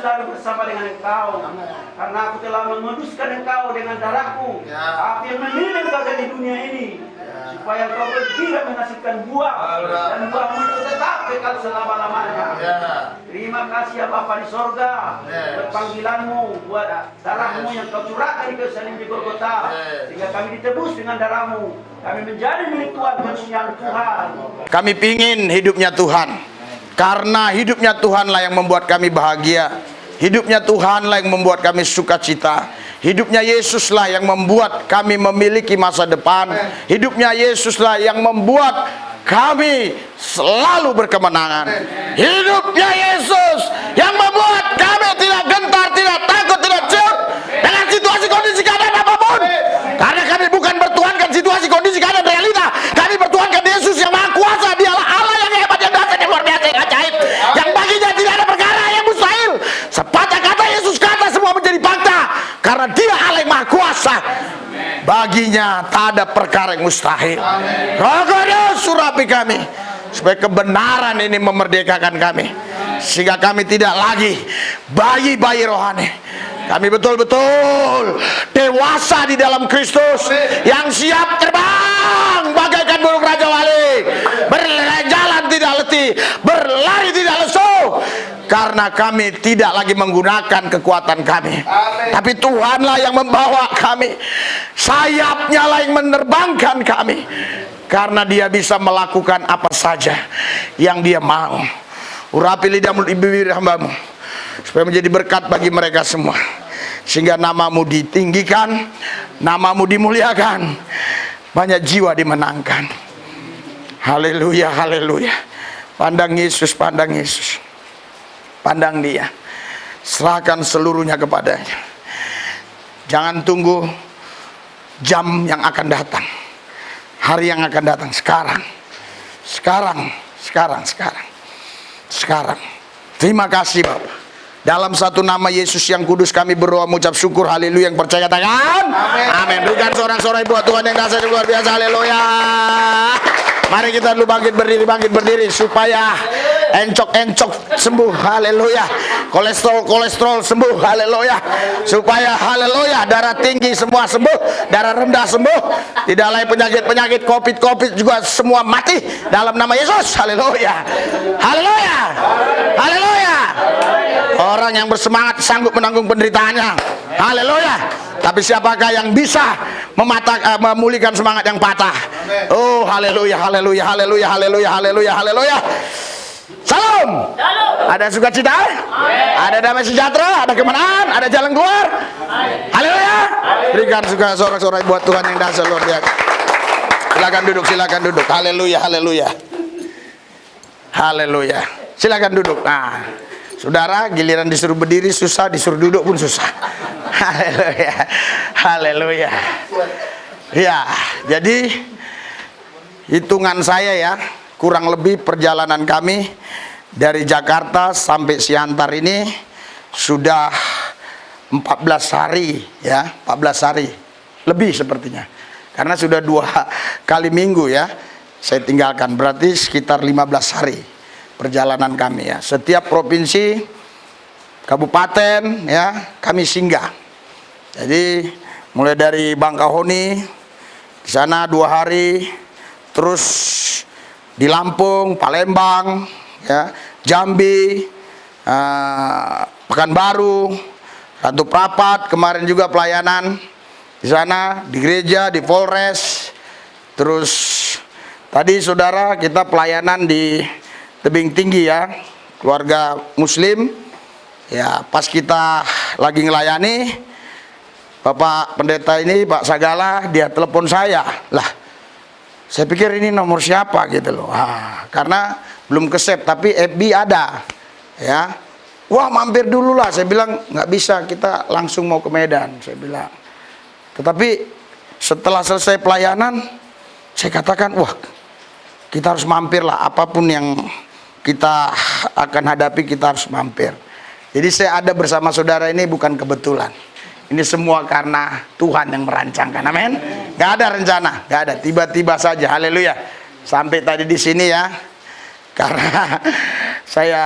selalu bersama dengan engkau. Karena aku telah menguduskan engkau dengan darahku. Aku yang memilih engkau dari dunia ini. Supaya engkau pergi dan menghasilkan buah. Dan buahmu itu tetap kekal selama-lamanya. Terima kasih ya Bapa di sorga. Buat panggilanmu, buat darahmu yang kau curahkan di kayu salib di Golgota. Sehingga kami ditebus dengan darahmu. Kami menjadi milik Tuhan, kesucian Tuhan. Kami pingin hidupnya Tuhan. Karena hidupnya Tuhanlah yang membuat kami bahagia. Hidupnya Tuhanlah yang membuat kami sukacita. Hidupnya Yesuslah yang membuat kami memiliki masa depan. Hidupnya Yesuslah yang membuat kami selalu berkemenangan. Hidupnya Yesus yang membuat kami tidak gentar, tidak takut, tidak ciut dengan situasi kondisi keadaan apapun. Karena kami bukan bertuhankan situasi kondisi keadaan realita. Kami bertuhankan Yesus yang Maha Kuasa. Dialah Allah yang hebat, yang dahsyat, yang luar biasa, yang ajaib, yang baginya tidak ada perkara yang mustahil. Sepatah kata Yesus kata semua menjadi fakta. Karena Dia Allah yang Maha Kuasa. Baginya tak ada perkara yang mustahil. Roh Kudus urapi kami supaya kebenaran ini memerdekakan kami, sehingga kami tidak lagi bayi-bayi rohani. Kami betul-betul dewasa di dalam Kristus, yang siap terbang bagaikan burung Raja Wali, berjalan tidak letih, berlari tidak lesu. Karena kami tidak lagi menggunakan kekuatan kami, tapi Tuhanlah yang membawa kami. Sayapnya lah yang menerbangkan kami. Karena Dia bisa melakukan apa saja yang Dia mau. Urapi lidah mulut bibir hamba-Mu supaya menjadi berkat bagi mereka semua, sehingga nama-Mu ditinggikan, nama-Mu dimuliakan, banyak jiwa dimenangkan. Haleluya, haleluya. Pandang Yesus, pandang Yesus. Pandang Dia, serahkan seluruhnya kepadanya. Jangan tunggu jam yang akan datang, hari yang akan datang. Sekarang, sekarang, sekarang, sekarang, sekarang. Terima kasih Bapak. Dalam satu nama Yesus yang kudus kami berdoa mengucap syukur. Haleluya. Yang percaya katakan amin. Berikan sorak-sorai buat Tuhan yang dahsyat luar biasa. Haleluya. Mari kita dulu bangkit berdiri supaya encok-encok sembuh. Haleluya. Kolesterol sembuh. Haleluya. Supaya haleluya, darah tinggi semua sembuh, darah rendah sembuh. Tidak lagi penyakit covid juga semua mati dalam nama Yesus. Haleluya. Haleluya. Haleluya. Orang yang bersemangat sanggup menanggung penderitaannya. Haleluya. Tapi siapakah yang bisa memulihkan semangat yang patah? Oh, haleluya, haleluya, haleluya, haleluya, haleluya, haleluya. Salam. Ada sukacita, ada damai sejahtera, ada kemenangan, ada jalan keluar. Haleluya. Berikan sorak-sorai buat Tuhan yang dahsyat luar biasa. Silakan duduk, silakan duduk. Haleluya, haleluya. Haleluya. Silakan duduk. Nah, saudara, giliran disuruh berdiri susah, disuruh duduk pun susah. Haleluya. Haleluya. Ya, jadi hitungan saya ya, kurang lebih perjalanan kami dari Jakarta sampai Siantar ini sudah 14 hari ya, 14 hari lebih sepertinya. Karena sudah 2 kali minggu ya saya tinggalkan, berarti sekitar 15 hari perjalanan kami ya. Setiap provinsi, kabupaten ya kami singgah. Jadi mulai dari Bangkahoni di sana 2 hari, terus di Lampung, Palembang, ya, Jambi, Pekanbaru, Ratu Prapat, kemarin juga pelayanan di sana, di gereja, di Polres. Terus tadi saudara kita pelayanan di Tebing Tinggi ya, keluarga Muslim. Ya, pas kita lagi ngelayani, Bapak Pendeta ini, Pak Sagala, dia telepon saya. Lah, saya pikir ini nomor siapa gitu loh. Karena belum ke-save, tapi FB ada. Ya. Wah, mampir dulu lah. Saya bilang, nggak bisa, kita langsung mau ke Medan. Saya bilang. Tetapi setelah selesai pelayanan, saya katakan, wah, kita harus mampir lah. Apapun yang kita akan hadapi, kita harus mampir. Jadi saya ada bersama saudara ini bukan kebetulan. Ini semua karena Tuhan yang merancangkan. Amin. Gak ada rencana, gak ada. Tiba-tiba saja. Haleluya. Sampai tadi di sini ya. Karena saya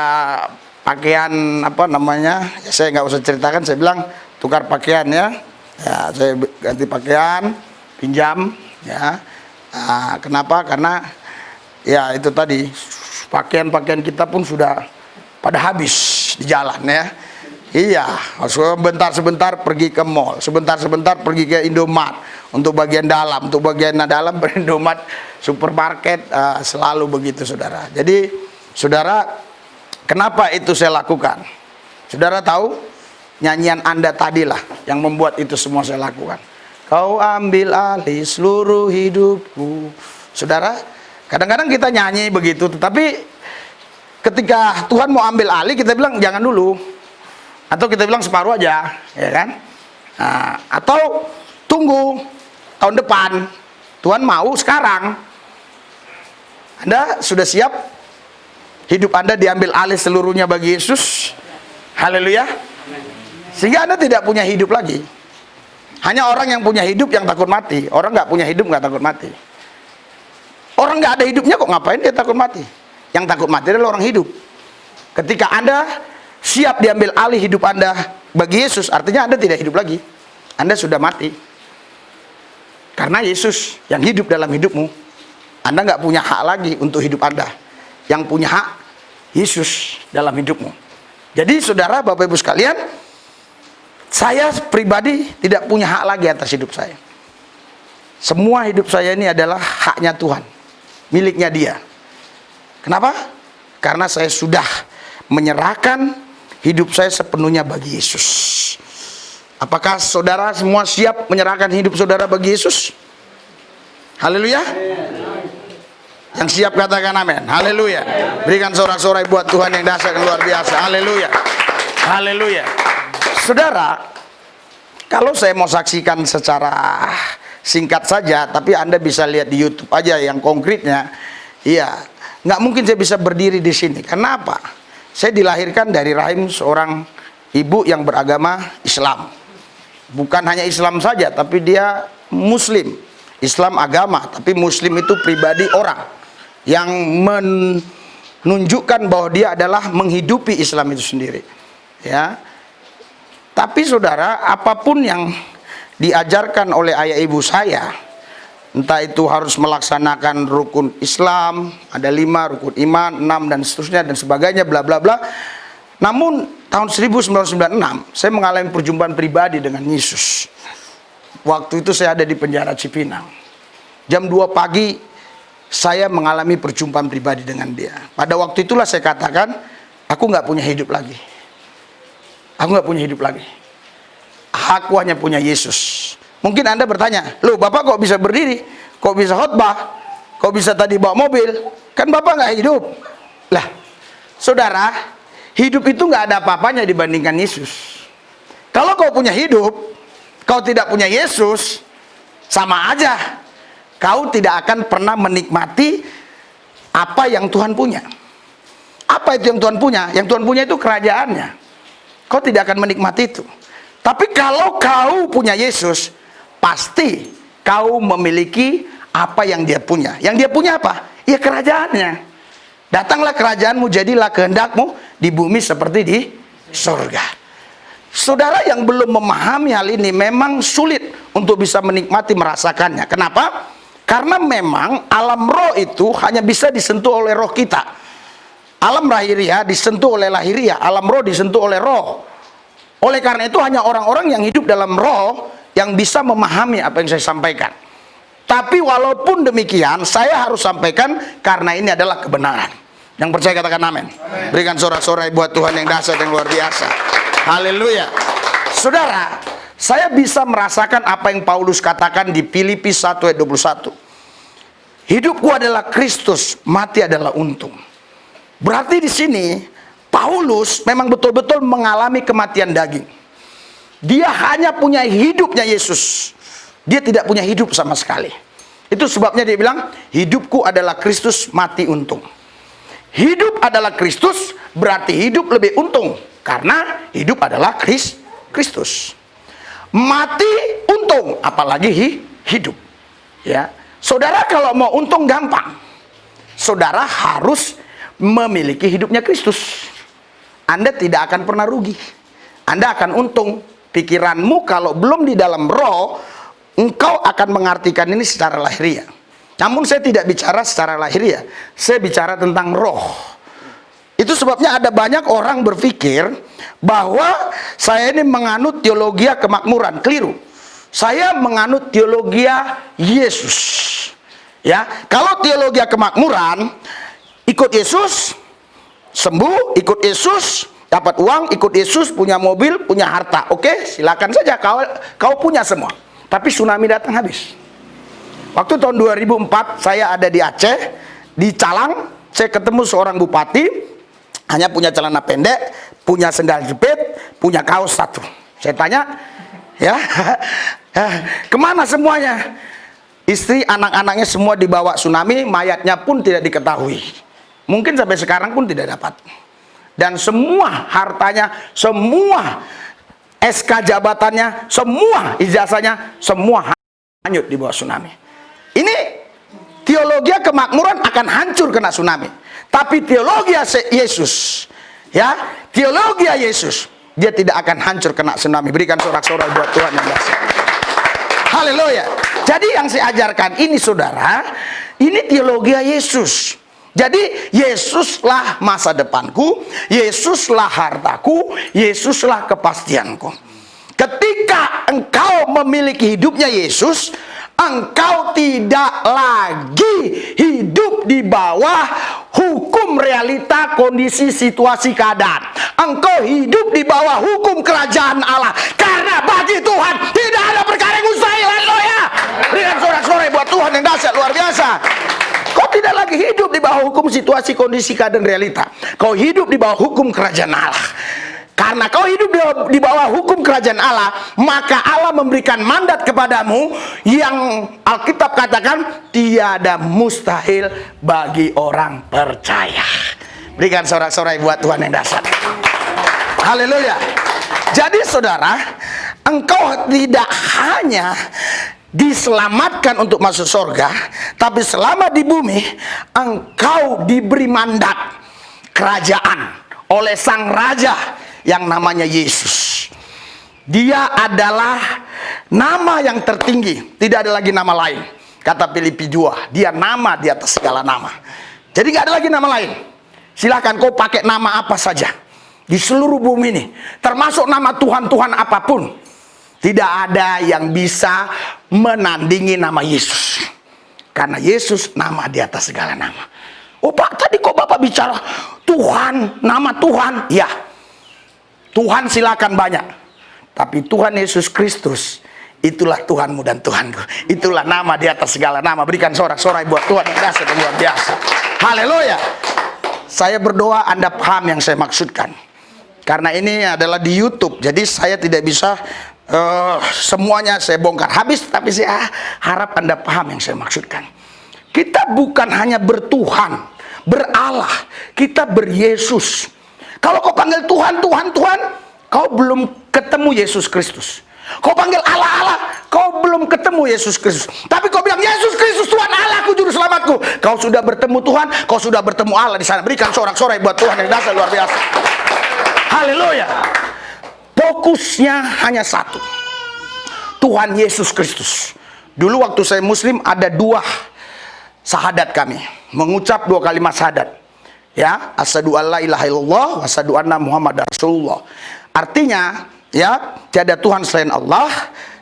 pakaian apa namanya, saya nggak usah ceritakan, saya bilang tukar pakaian ya, saya ganti pakaian, pinjam ya. Kenapa? Karena ya itu tadi, pakaian-pakaian kita pun sudah pada habis di jalan ya. Iya, sebentar-sebentar pergi ke mall, sebentar-sebentar pergi ke Indomaret untuk bagian dalam, Indomaret, supermarket, selalu begitu saudara. Jadi saudara, kenapa itu saya lakukan? Saudara tahu, nyanyian Anda tadilah yang membuat itu semua saya lakukan. Kau ambil alih seluruh hidupku. Saudara, kadang-kadang kita nyanyi begitu, tetapi ketika Tuhan mau ambil alih, kita bilang jangan dulu. Atau kita bilang separuh aja, ya kan? Atau tunggu tahun depan. Tuhan mau sekarang. Anda sudah siap hidup Anda diambil alih seluruhnya bagi Yesus? Haleluya. Sehingga Anda tidak punya hidup lagi. Hanya orang yang punya hidup yang takut mati. Orang nggak punya hidup nggak takut mati. Orang nggak ada hidupnya kok ngapain dia takut mati? Yang takut mati adalah orang hidup. Ketika Anda siap diambil alih hidup Anda bagi Yesus, artinya Anda tidak hidup lagi. Anda sudah mati. Karena Yesus yang hidup dalam hidupmu. Anda nggak punya hak lagi untuk hidup Anda. Yang punya hak Yesus dalam hidupmu. Jadi saudara, Bapak Ibu sekalian, saya pribadi tidak punya hak lagi atas hidup saya. Semua hidup saya ini adalah haknya Tuhan, miliknya Dia. Kenapa? Karena saya sudah menyerahkan hidup saya sepenuhnya bagi Yesus. Apakah saudara semua siap menyerahkan hidup saudara bagi Yesus? Haleluya. Yang siap katakan amin. Haleluya. Berikan sorak-sorai buat Tuhan yang dahsyat dan luar biasa. Haleluya. Haleluya. Saudara, kalau saya mau saksikan secara singkat saja, tapi Anda bisa lihat di YouTube aja yang konkretnya. Iya, nggak mungkin saya bisa berdiri di sini. Kenapa? Saya dilahirkan dari rahim seorang ibu yang beragama Islam. Bukan hanya Islam saja, tapi dia Muslim. Islam agama, tapi Muslim itu pribadi orang yang menunjukkan bahwa dia adalah menghidupi Islam itu sendiri. Ya. Tapi saudara, apapun yang diajarkan oleh ayah ibu saya, entah itu harus melaksanakan rukun Islam, ada 5 rukun iman, 6 dan seterusnya dan sebagainya, bla bla bla. Namun tahun 1996 saya mengalami perjumpaan pribadi dengan Yesus. Waktu itu saya ada di penjara Cipinang. Jam 2 pagi saya mengalami perjumpaan pribadi dengan Dia. Pada waktu itulah saya katakan, aku nggak punya hidup lagi. Aku nggak punya hidup lagi. Aku hanya punya Yesus. Mungkin Anda bertanya, loh Bapak kok bisa berdiri? Kok bisa khotbah? Kok bisa tadi bawa mobil? Kan Bapak nggak hidup. Lah, saudara, hidup itu nggak ada apa-apanya dibandingkan Yesus. Kalau kau punya hidup, kau tidak punya Yesus, sama aja. Kau tidak akan pernah menikmati apa yang Tuhan punya. Apa itu yang Tuhan punya? Yang Tuhan punya itu kerajaannya. Kau tidak akan menikmati itu. Tapi kalau kau punya Yesus, pasti kau memiliki apa yang Dia punya. Yang Dia punya apa? Ya kerajaannya. Datanglah kerajaanmu, jadilah kehendakmu di bumi seperti di surga. Saudara yang belum memahami hal ini memang sulit untuk bisa menikmati, merasakannya. Kenapa? Karena memang alam roh itu hanya bisa disentuh oleh roh kita. Alam lahiriah disentuh oleh lahiriah, alam roh disentuh oleh roh. Oleh karena itu hanya orang-orang yang hidup dalam roh yang bisa memahami apa yang saya sampaikan. Tapi walaupun demikian, saya harus sampaikan karena ini adalah kebenaran. Yang percaya katakan amin. Berikan sorak-sorai buat Tuhan yang dahsyat dan luar biasa. Haleluya. Saudara, saya bisa merasakan apa yang Paulus katakan di Filipi 1 ayat 21. Hidupku adalah Kristus, mati adalah untung. Berarti di sini Paulus memang betul-betul mengalami kematian daging. Dia hanya punya hidupnya Yesus. Dia tidak punya hidup sama sekali. Itu sebabnya dia bilang, hidupku adalah Kristus, mati untung. Hidup adalah Kristus, berarti hidup lebih untung. Karena hidup adalah Kristus. Mati untung, apalagi hidup. Ya, saudara kalau mau untung gampang. Saudara harus memiliki hidupnya Kristus. Anda tidak akan pernah rugi. Anda akan untung. Pikiranmu kalau belum di dalam roh, engkau akan mengartikan ini secara lahiriah. Namun saya tidak bicara secara lahiriah, saya bicara tentang roh. Itu sebabnya ada banyak orang berpikir bahwa saya ini menganut teologi kemakmuran. Keliru. Saya menganut teologi Yesus. Ya, kalau teologi kemakmuran, ikut Yesus, sembuh, ikut Yesus, dapat uang, ikut Yesus, punya mobil, punya harta. Oke, silakan saja kau punya semua. Tapi tsunami datang habis. Waktu tahun 2004 saya ada di Aceh, di Calang, saya ketemu seorang bupati, hanya punya celana pendek, punya sendal jepit, punya kaos satu. Saya tanya, ya, kemana semuanya? Istri, anak-anaknya semua dibawa tsunami, mayatnya pun tidak diketahui. Mungkin sampai sekarang pun tidak dapat. Dan semua hartanya, semua SK jabatannya, semua ijazahnya, semua hanyut di bawah tsunami. Ini teologi kemakmuran akan hancur kena tsunami. Tapi teologi Yesus, ya, teologi Yesus, dia tidak akan hancur kena tsunami. Berikan sorak-sorai buat Tuhan yang dahsyat. Haleluya. Jadi yang saya ajarkan ini, saudara, ini teologi Yesus. Jadi Yesuslah masa depanku, Yesuslah hartaku, Yesuslah kepastianku. Ketika engkau memiliki hidupnya Yesus, engkau tidak lagi hidup di bawah hukum realita, kondisi, situasi, keadaan. Engkau hidup di bawah hukum kerajaan Allah. Karena bagi Tuhan tidak ada perkara yang mustahil. Haleluya. Berikan sorak-sorai buat Tuhan yang dahsyat, luar biasa. Kau tidak lagi hidup di bawah hukum situasi, kondisi, keadaan, realita. Kau hidup di bawah hukum kerajaan Allah. Karena kau hidup di bawah hukum kerajaan Allah, maka Allah memberikan mandat kepadamu yang Alkitab katakan tiada mustahil bagi orang percaya. Berikan sorak-sorai buat Tuhan yang dahsyat. Haleluya. Jadi saudara, engkau tidak hanya diselamatkan untuk masuk surga, tapi selama di bumi engkau diberi mandat kerajaan oleh sang raja yang namanya Yesus. Dia adalah nama yang tertinggi, tidak ada lagi nama lain. Kata Filipi 2, dia nama di atas segala nama. Jadi gak ada lagi nama lain. Silahkan kau pakai nama apa saja di seluruh bumi ini, termasuk nama Tuhan-Tuhan apapun, tidak ada yang bisa menandingi nama Yesus. Karena Yesus nama di atas segala nama. Oh Pak, tadi kok Bapak bicara Tuhan, nama Tuhan? Ya, Tuhan silakan banyak. Tapi Tuhan Yesus Kristus, itulah Tuhanmu dan Tuhanku. Itulah nama di atas segala nama. Berikan sorak-sorai buat Tuhan yang dahsyat dan luar biasa. Haleluya. Saya berdoa Anda paham yang saya maksudkan. Karena ini adalah di YouTube, jadi saya tidak bisa semuanya saya bongkar habis, tapi saya harap Anda paham yang saya maksudkan. Kita bukan hanya bertuhan, berallah, kita beryesus. Kalau kau panggil Tuhan, Tuhan, Tuhan, kau belum ketemu Yesus Kristus. Kau panggil Allah, Allah, kau belum ketemu Yesus Kristus. Tapi kau bilang Yesus Kristus Tuhan Allahku, juru selamatku, kau sudah bertemu Tuhan, kau sudah bertemu Allah di sana. Berikan sorak-sorai buat Tuhan yang dahsyat luar biasa. Haleluya. Fokusnya hanya satu, Tuhan Yesus Kristus. Dulu waktu saya muslim ada 2 syahadat kami, mengucap 2 kalimat syahadat. Ya, asyhadu alla ilaha illallah wa asyhadu anna Muhammad Rasulullah. Artinya, ya, tiada Tuhan selain Allah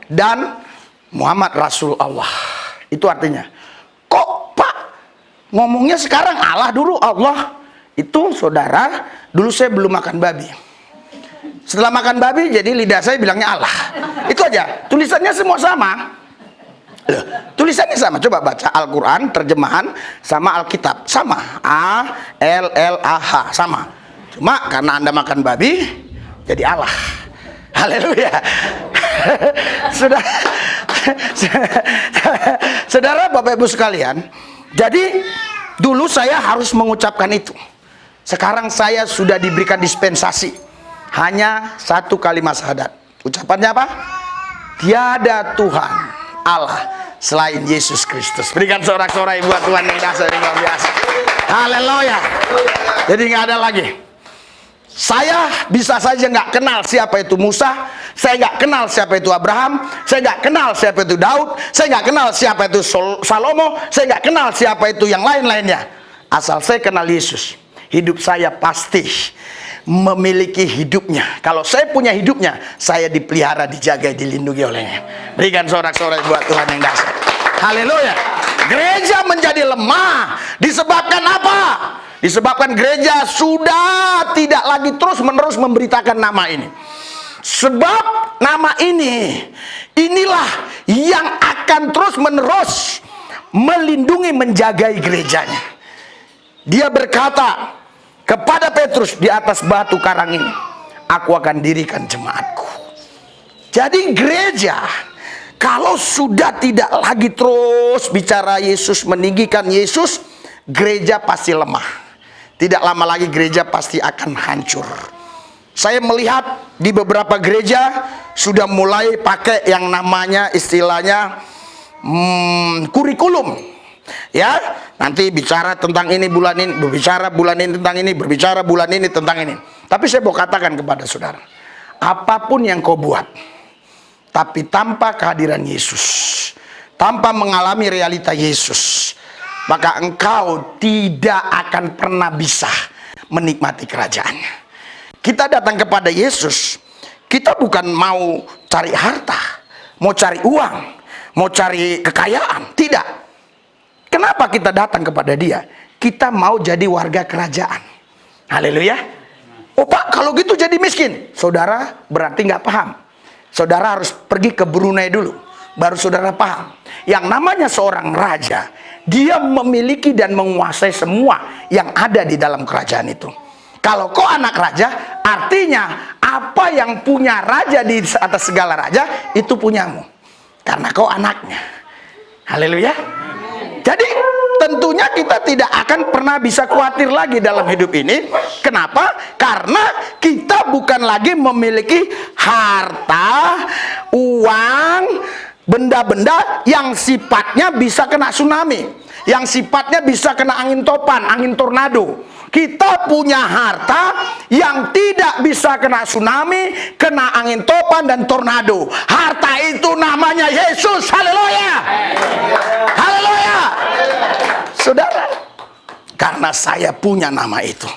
dan Muhammad Rasul Allah. Itu artinya. Kok Pak ngomongnya sekarang Allah, dulu Allah? Itu saudara, dulu saya belum makan babi. Setelah makan babi, jadi lidah saya bilangnya Allah. Itu aja. Tulisannya semua sama. Loh, tulisannya sama. Coba baca Al-Quran, terjemahan, sama Alkitab. Sama. A-L-L-A-H. Sama. Cuma karena Anda makan babi, jadi Allah. Haleluya. Saudara, Bapak Ibu sekalian, jadi dulu saya harus mengucapkan itu. Sekarang saya sudah diberikan dispensasi. Hanya 1 kalimat syahadat. Ucapannya apa? Tiada Tuhan Allah selain Yesus Kristus. Berikan sorak-sorai buat Tuhan yang dahsyat dan luar biasa. Haleluya. Jadi nggak ada lagi. Saya bisa saja nggak kenal siapa itu Musa, saya nggak kenal siapa itu Abraham, saya nggak kenal siapa itu Daud, saya nggak kenal siapa itu Salomo, saya nggak kenal siapa itu yang lain-lainnya. Asal saya kenal Yesus, hidup saya pasti memiliki hidupnya. Kalau saya punya hidupnya, saya dipelihara, dijaga, dilindungi olehnya. Berikan sorak-sorai buat Tuhan yang dahsyat. Haleluya. Gereja menjadi lemah disebabkan apa? Disebabkan gereja sudah tidak lagi terus-menerus memberitakan nama ini. Sebab nama ini, inilah yang akan terus-menerus melindungi, menjagai gerejanya. Dia berkata kepada Petrus, di atas batu karang ini aku akan dirikan jemaatku. Jadi gereja kalau sudah tidak lagi terus bicara Yesus, meninggikan Yesus, gereja pasti lemah. Tidak lama lagi gereja pasti akan hancur. Saya melihat di beberapa gereja sudah mulai pakai yang namanya istilahnya kurikulum. Ya, nanti bicara tentang ini bulan ini, berbicara bulan ini tentang ini, berbicara bulan ini tentang ini. Tapi saya mau katakan kepada saudara, apapun yang kau buat, tapi tanpa kehadiran Yesus, tanpa mengalami realita Yesus, maka engkau tidak akan pernah bisa menikmati kerajaannya. Kita datang kepada Yesus, kita bukan mau cari harta, mau cari uang, mau cari kekayaan. Tidak. Kenapa kita datang kepada Dia? Kita mau jadi warga kerajaan. Haleluya. Oh Pak, kalau gitu jadi miskin. Saudara berarti nggak paham. Saudara harus pergi ke Brunei dulu, baru saudara paham. Yang namanya seorang raja, dia memiliki dan menguasai semua yang ada di dalam kerajaan itu. Kalau kau anak raja, artinya apa yang punya raja di atas segala raja, itu punyamu. Karena kau anaknya. Haleluya. Jadi tentunya kita tidak akan pernah bisa khawatir lagi dalam hidup ini. Kenapa? Karena kita bukan lagi memiliki harta, uang, benda-benda yang sifatnya bisa kena tsunami, yang sifatnya bisa kena angin topan, angin tornado. Kita punya harta yang tidak bisa kena tsunami, kena angin topan dan tornado. Harta itu namanya Yesus. Haleluya. Haleluya. Saudara, karena saya punya nama itu,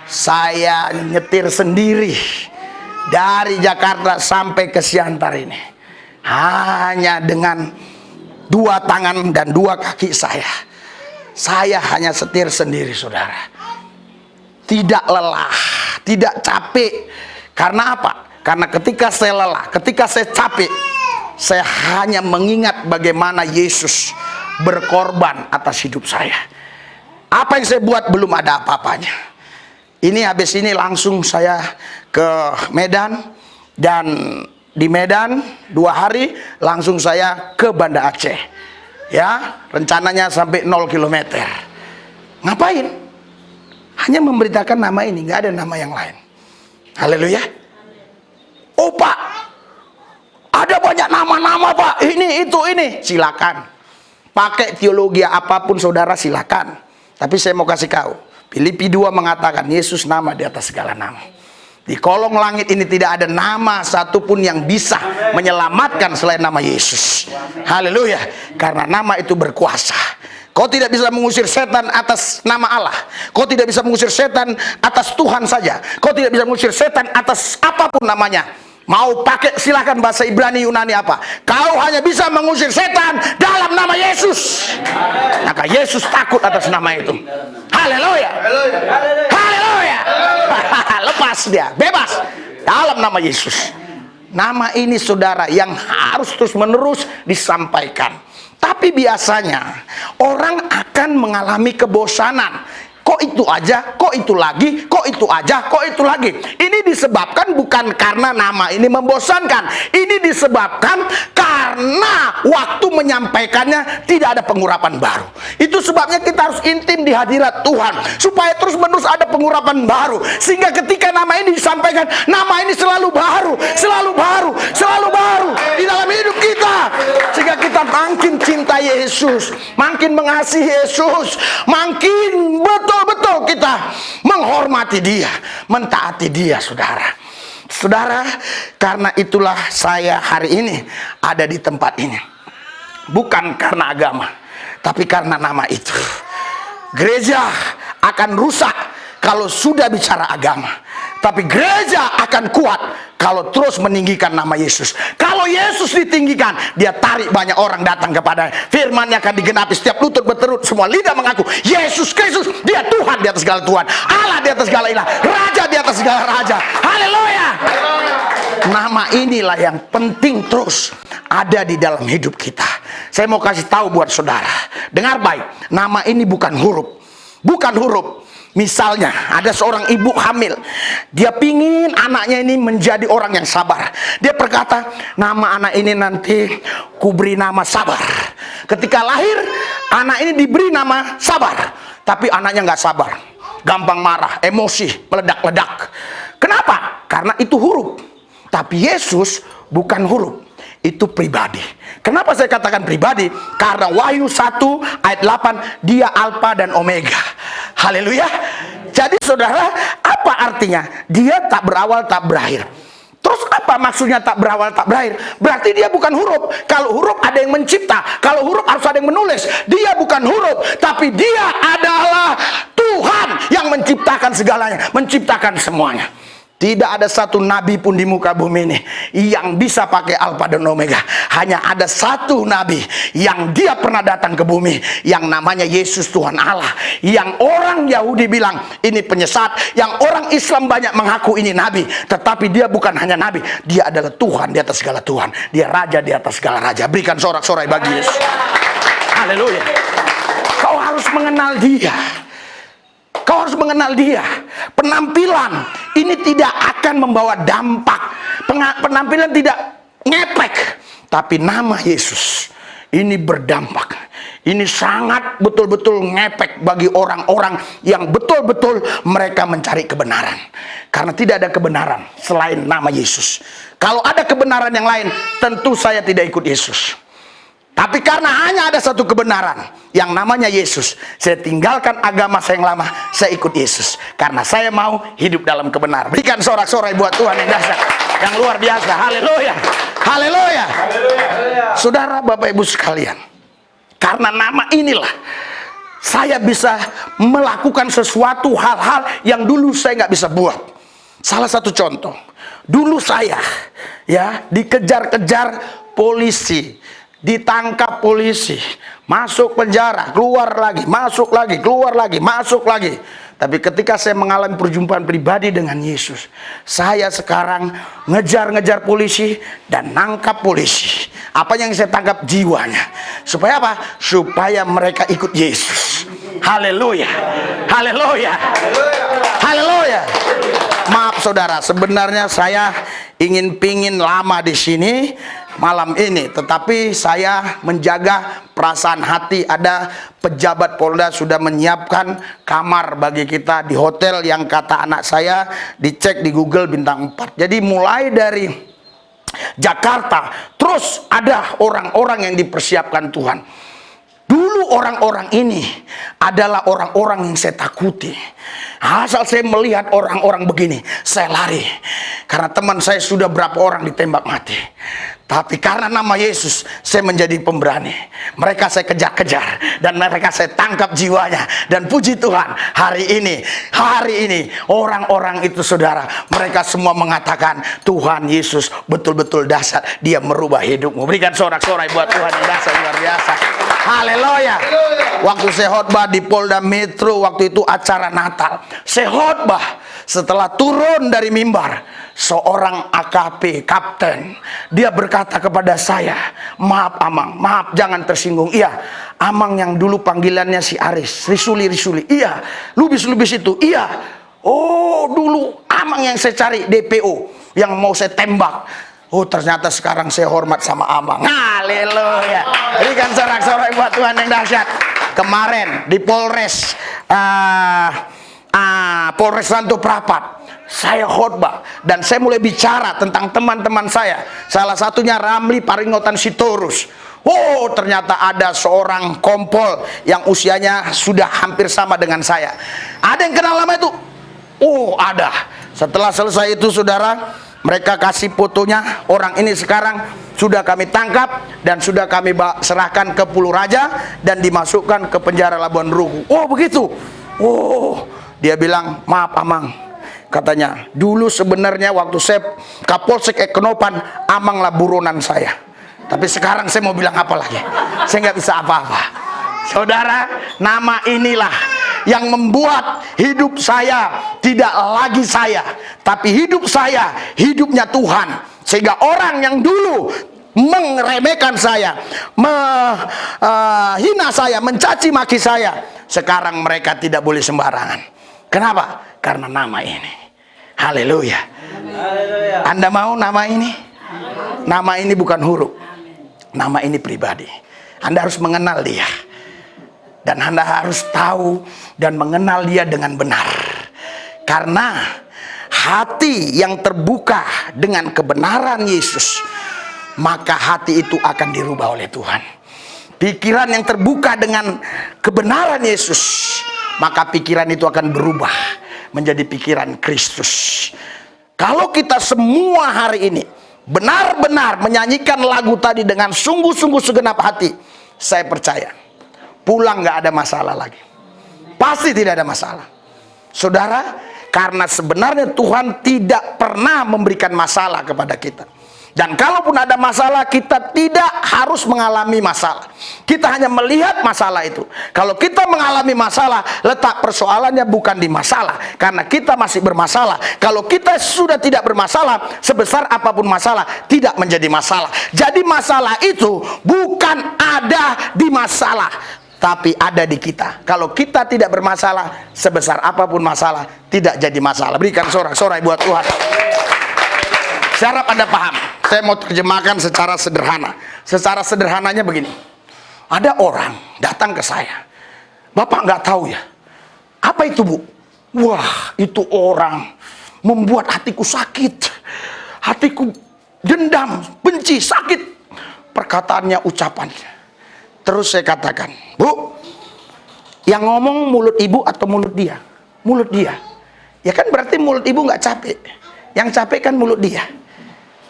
saya nyetir sendiri dari Jakarta sampai ke Siantar ini hanya dengan 2 tangan dan 2 kaki saya. Saya hanya setir sendiri, saudara. Tidak lelah, tidak capek. Karena apa? Karena ketika saya lelah, ketika saya capek, saya hanya mengingat bagaimana Yesus berkorban atas hidup saya. Apa yang saya buat belum ada apa-apanya. Ini habis ini langsung saya ke Medan, dan di Medan 2 hari langsung saya ke Banda Aceh. Ya, rencananya sampai 0 km. Ngapain? Hanya memberitakan nama ini, nggak ada nama yang lain. Haleluya. Oh Pak, ada banyak nama-nama Pak, ini, itu, ini. Silakan. Pakai teologi apapun saudara, silakan. Tapi saya mau kasih tahu, Filipi 2 mengatakan Yesus nama di atas segala nama. Di kolong langit ini tidak ada nama satupun yang bisa menyelamatkan selain nama Yesus. Haleluya. Karena nama itu berkuasa. Kau tidak bisa mengusir setan atas nama Allah. Kau tidak bisa mengusir setan atas Tuhan saja. Kau tidak bisa mengusir setan atas apapun namanya. Mau pakai silahkan bahasa Ibrani, Yunani apa. Kau hanya bisa mengusir setan dalam nama Yesus. Maka Yesus takut atas nama itu. Haleluya. Haleluya. Lepas dia, bebas dalam nama Yesus. Nama ini saudara yang harus terus menerus disampaikan. Tapi biasanya orang akan mengalami kebosanan. Kok itu aja, kok itu lagi, kok itu aja, kok itu lagi. Ini disebabkan bukan karena nama ini membosankan. Ini disebabkan karena waktu menyampaikannya tidak ada pengurapan baru. Itu sebabnya kita harus intim di hadirat Tuhan, supaya terus menerus ada pengurapan baru. Sehingga ketika nama ini disampaikan, nama ini selalu baru, selalu baru, selalu baru di dalam hidup kita. Sehingga kita makin cinta Yesus, makin mengasihi Yesus, makin betul-betul kita menghormati Dia, mentaati Dia, saudara. Saudara, karena itulah saya hari ini ada di tempat ini. Bukan karena agama, tapi karena nama itu. Gereja akan rusak kalau sudah bicara agama, tapi gereja akan kuat kalau terus meninggikan nama Yesus. Kalau Yesus ditinggikan, dia tarik banyak orang datang kepada. Firman-Nya akan digenapi, setiap lutut berterut, semua lidah mengaku Yesus Kristus, dia Tuhan di atas segala Tuhan, Allah di atas segala ilah, Raja di atas segala raja. Haleluya. Nama inilah yang penting terus ada di dalam hidup kita. Saya mau kasih tahu buat saudara, dengar baik, nama ini bukan huruf. Bukan huruf. Misalnya ada seorang ibu hamil, dia pingin anaknya ini menjadi orang yang sabar. Dia berkata, nama anak ini nanti kuberi nama sabar. Ketika lahir, anak ini diberi nama sabar, tapi anaknya nggak sabar, gampang marah, emosi, meledak-ledak. Kenapa? Karena itu huruf. Tapi Yesus bukan huruf, itu pribadi. Kenapa saya katakan pribadi? Karena Wahyu 1 ayat 8, dia Alfa dan Omega. Haleluya. Jadi saudara, apa artinya? Dia tak berawal tak berakhir. Terus apa maksudnya tak berawal tak berakhir? Berarti dia bukan huruf. Kalau huruf ada yang mencipta, kalau huruf harus ada yang menulis. Dia bukan huruf, tapi dia adalah Tuhan yang menciptakan segalanya, menciptakan semuanya. Tidak ada satu nabi pun di muka bumi ini yang bisa pakai Alfa dan Omega. Hanya ada satu nabi yang dia pernah datang ke bumi, yang namanya Yesus Tuhan Allah. Yang orang Yahudi bilang ini penyesat, yang orang Islam banyak mengaku ini nabi. Tetapi dia bukan hanya nabi, dia adalah Tuhan di atas segala Tuhan. Dia Raja di atas segala raja. Berikan sorak-sorai bagi Yesus. Haleluya. Kau harus mengenal dia. Kau harus mengenal dia. Penampilan ini tidak akan membawa dampak. Penampilan tidak ngepek. Tapi nama Yesus ini berdampak. Ini sangat betul-betul ngepek bagi orang-orang yang betul-betul mereka mencari kebenaran. Karena tidak ada kebenaran selain nama Yesus. Kalau ada kebenaran yang lain, tentu saya tidak ikut Yesus. Tapi karena hanya ada satu kebenaran yang namanya Yesus, saya tinggalkan agama saya yang lama, saya ikut Yesus. Karena saya mau hidup dalam kebenaran. Berikan sorak-sorai buat Tuhan yang dahsyat, yang luar biasa. Haleluya. Haleluya. Saudara, Bapak Ibu sekalian, karena nama inilah saya bisa melakukan sesuatu hal-hal yang dulu saya nggak bisa buat. Salah satu contoh, dulu saya dikejar-kejar polisi, ditangkap polisi, masuk penjara, keluar lagi, masuk lagi, keluar lagi, masuk lagi. Tapi ketika saya mengalami perjumpaan pribadi dengan Yesus, saya sekarang ngejar-ngejar polisi dan nangkap polisi. Apa yang saya tangkap? Jiwanya. Supaya apa? Supaya mereka ikut Yesus. Haleluya. Haleluya. Haleluya. Maaf saudara, sebenarnya saya pingin lama di sini malam ini, tetapi saya menjaga perasaan hati. Ada pejabat Polda sudah menyiapkan kamar bagi kita di hotel yang kata anak saya dicek di Google bintang 4. Jadi mulai dari Jakarta terus ada orang-orang yang dipersiapkan Tuhan. Dulu orang-orang ini adalah orang-orang yang saya takuti. Asal saya melihat orang-orang begini, saya lari. Karena teman saya sudah berapa orang ditembak mati. Tapi karena nama Yesus, saya menjadi pemberani. Mereka saya kejar-kejar dan mereka saya tangkap jiwanya. Dan puji Tuhan, hari ini orang-orang itu saudara, mereka semua mengatakan Tuhan Yesus betul-betul dahsyat. Dia merubah hidupmu. Berikan sorak-sorai buat Tuhan yang dahsyat luar biasa. Haleluya. Waktu saya khotbah di Polda Metro, waktu itu acara Natal, saya khotbah. Setelah turun dari mimbar, seorang AKP kapten, dia berkata kepada saya, maaf Amang, maaf jangan tersinggung. Iya, Amang yang dulu panggilannya si Aris, Risuli. Iya, lubis itu. Iya. Oh, dulu Amang yang saya cari DPO, yang mau saya tembak. Oh, ternyata sekarang saya hormat sama Amang. Haleluya. Berikan sorak-sorai buat Tuhan yang dahsyat. Kemarin di Polres Polres Santo Prapat, saya khotbah dan saya mulai bicara tentang teman-teman saya. Salah satunya Ramli Paringotan Sitorus. Oh, ternyata ada seorang kompol yang usianya sudah hampir sama dengan saya. Ada yang kenal nama itu? Oh, ada. Setelah selesai itu, saudara, mereka kasih fotonya. Orang ini sekarang sudah kami tangkap dan sudah kami serahkan ke Pulau Raja dan dimasukkan ke penjara Labuan Ruku. Oh, begitu. Oh, dia bilang, maaf Amang. Katanya, dulu sebenarnya waktu saya Kapolsek Ekenopan, Amanglah buronan saya. Tapi sekarang saya mau bilang apa lagi? Saya nggak bisa apa-apa. Saudara, nama inilah yang membuat hidup saya tidak lagi saya, tapi hidup saya, hidupnya Tuhan. Sehingga orang yang dulu meremehkan saya, menghina saya, mencaci maki saya, sekarang mereka tidak boleh sembarangan. Kenapa? Karena nama ini. Haleluya. Anda mau nama ini? Nama ini bukan huruf. Nama ini pribadi. Anda harus mengenal dia. Dan Anda harus tahu dan mengenal dia dengan benar. Karena hati yang terbuka dengan kebenaran Yesus, maka hati itu akan dirubah oleh Tuhan. Pikiran yang terbuka dengan kebenaran Yesus, maka pikiran itu akan berubah menjadi pikiran Kristus. Kalau kita semua hari ini benar-benar menyanyikan lagu tadi dengan sungguh-sungguh segenap hati, saya percaya pulang nggak ada masalah lagi. Pasti tidak ada masalah, saudara, karena sebenarnya Tuhan tidak pernah memberikan masalah kepada kita. Dan kalaupun ada masalah, kita tidak harus mengalami masalah. Kita hanya melihat masalah itu. Kalau kita mengalami masalah, letak persoalannya bukan di masalah, karena kita masih bermasalah. Kalau kita sudah tidak bermasalah, sebesar apapun masalah tidak menjadi masalah. Jadi masalah itu bukan ada di masalah, tapi ada di kita. Kalau kita tidak bermasalah, sebesar apapun masalah tidak jadi masalah. Berikan sorak-sorai buat Tuhan. Saya harap Anda paham. Saya mau terjemahkan secara sederhana. Secara sederhananya begini. Ada orang datang ke saya. Bapak nggak tahu ya, apa itu Bu? Wah, itu orang membuat hatiku sakit. Hatiku dendam, benci, sakit. Perkataannya, ucapannya. Terus saya katakan, Bu, yang ngomong mulut ibu atau mulut dia? Mulut dia. Ya kan berarti mulut ibu nggak capek. Yang capek kan mulut dia.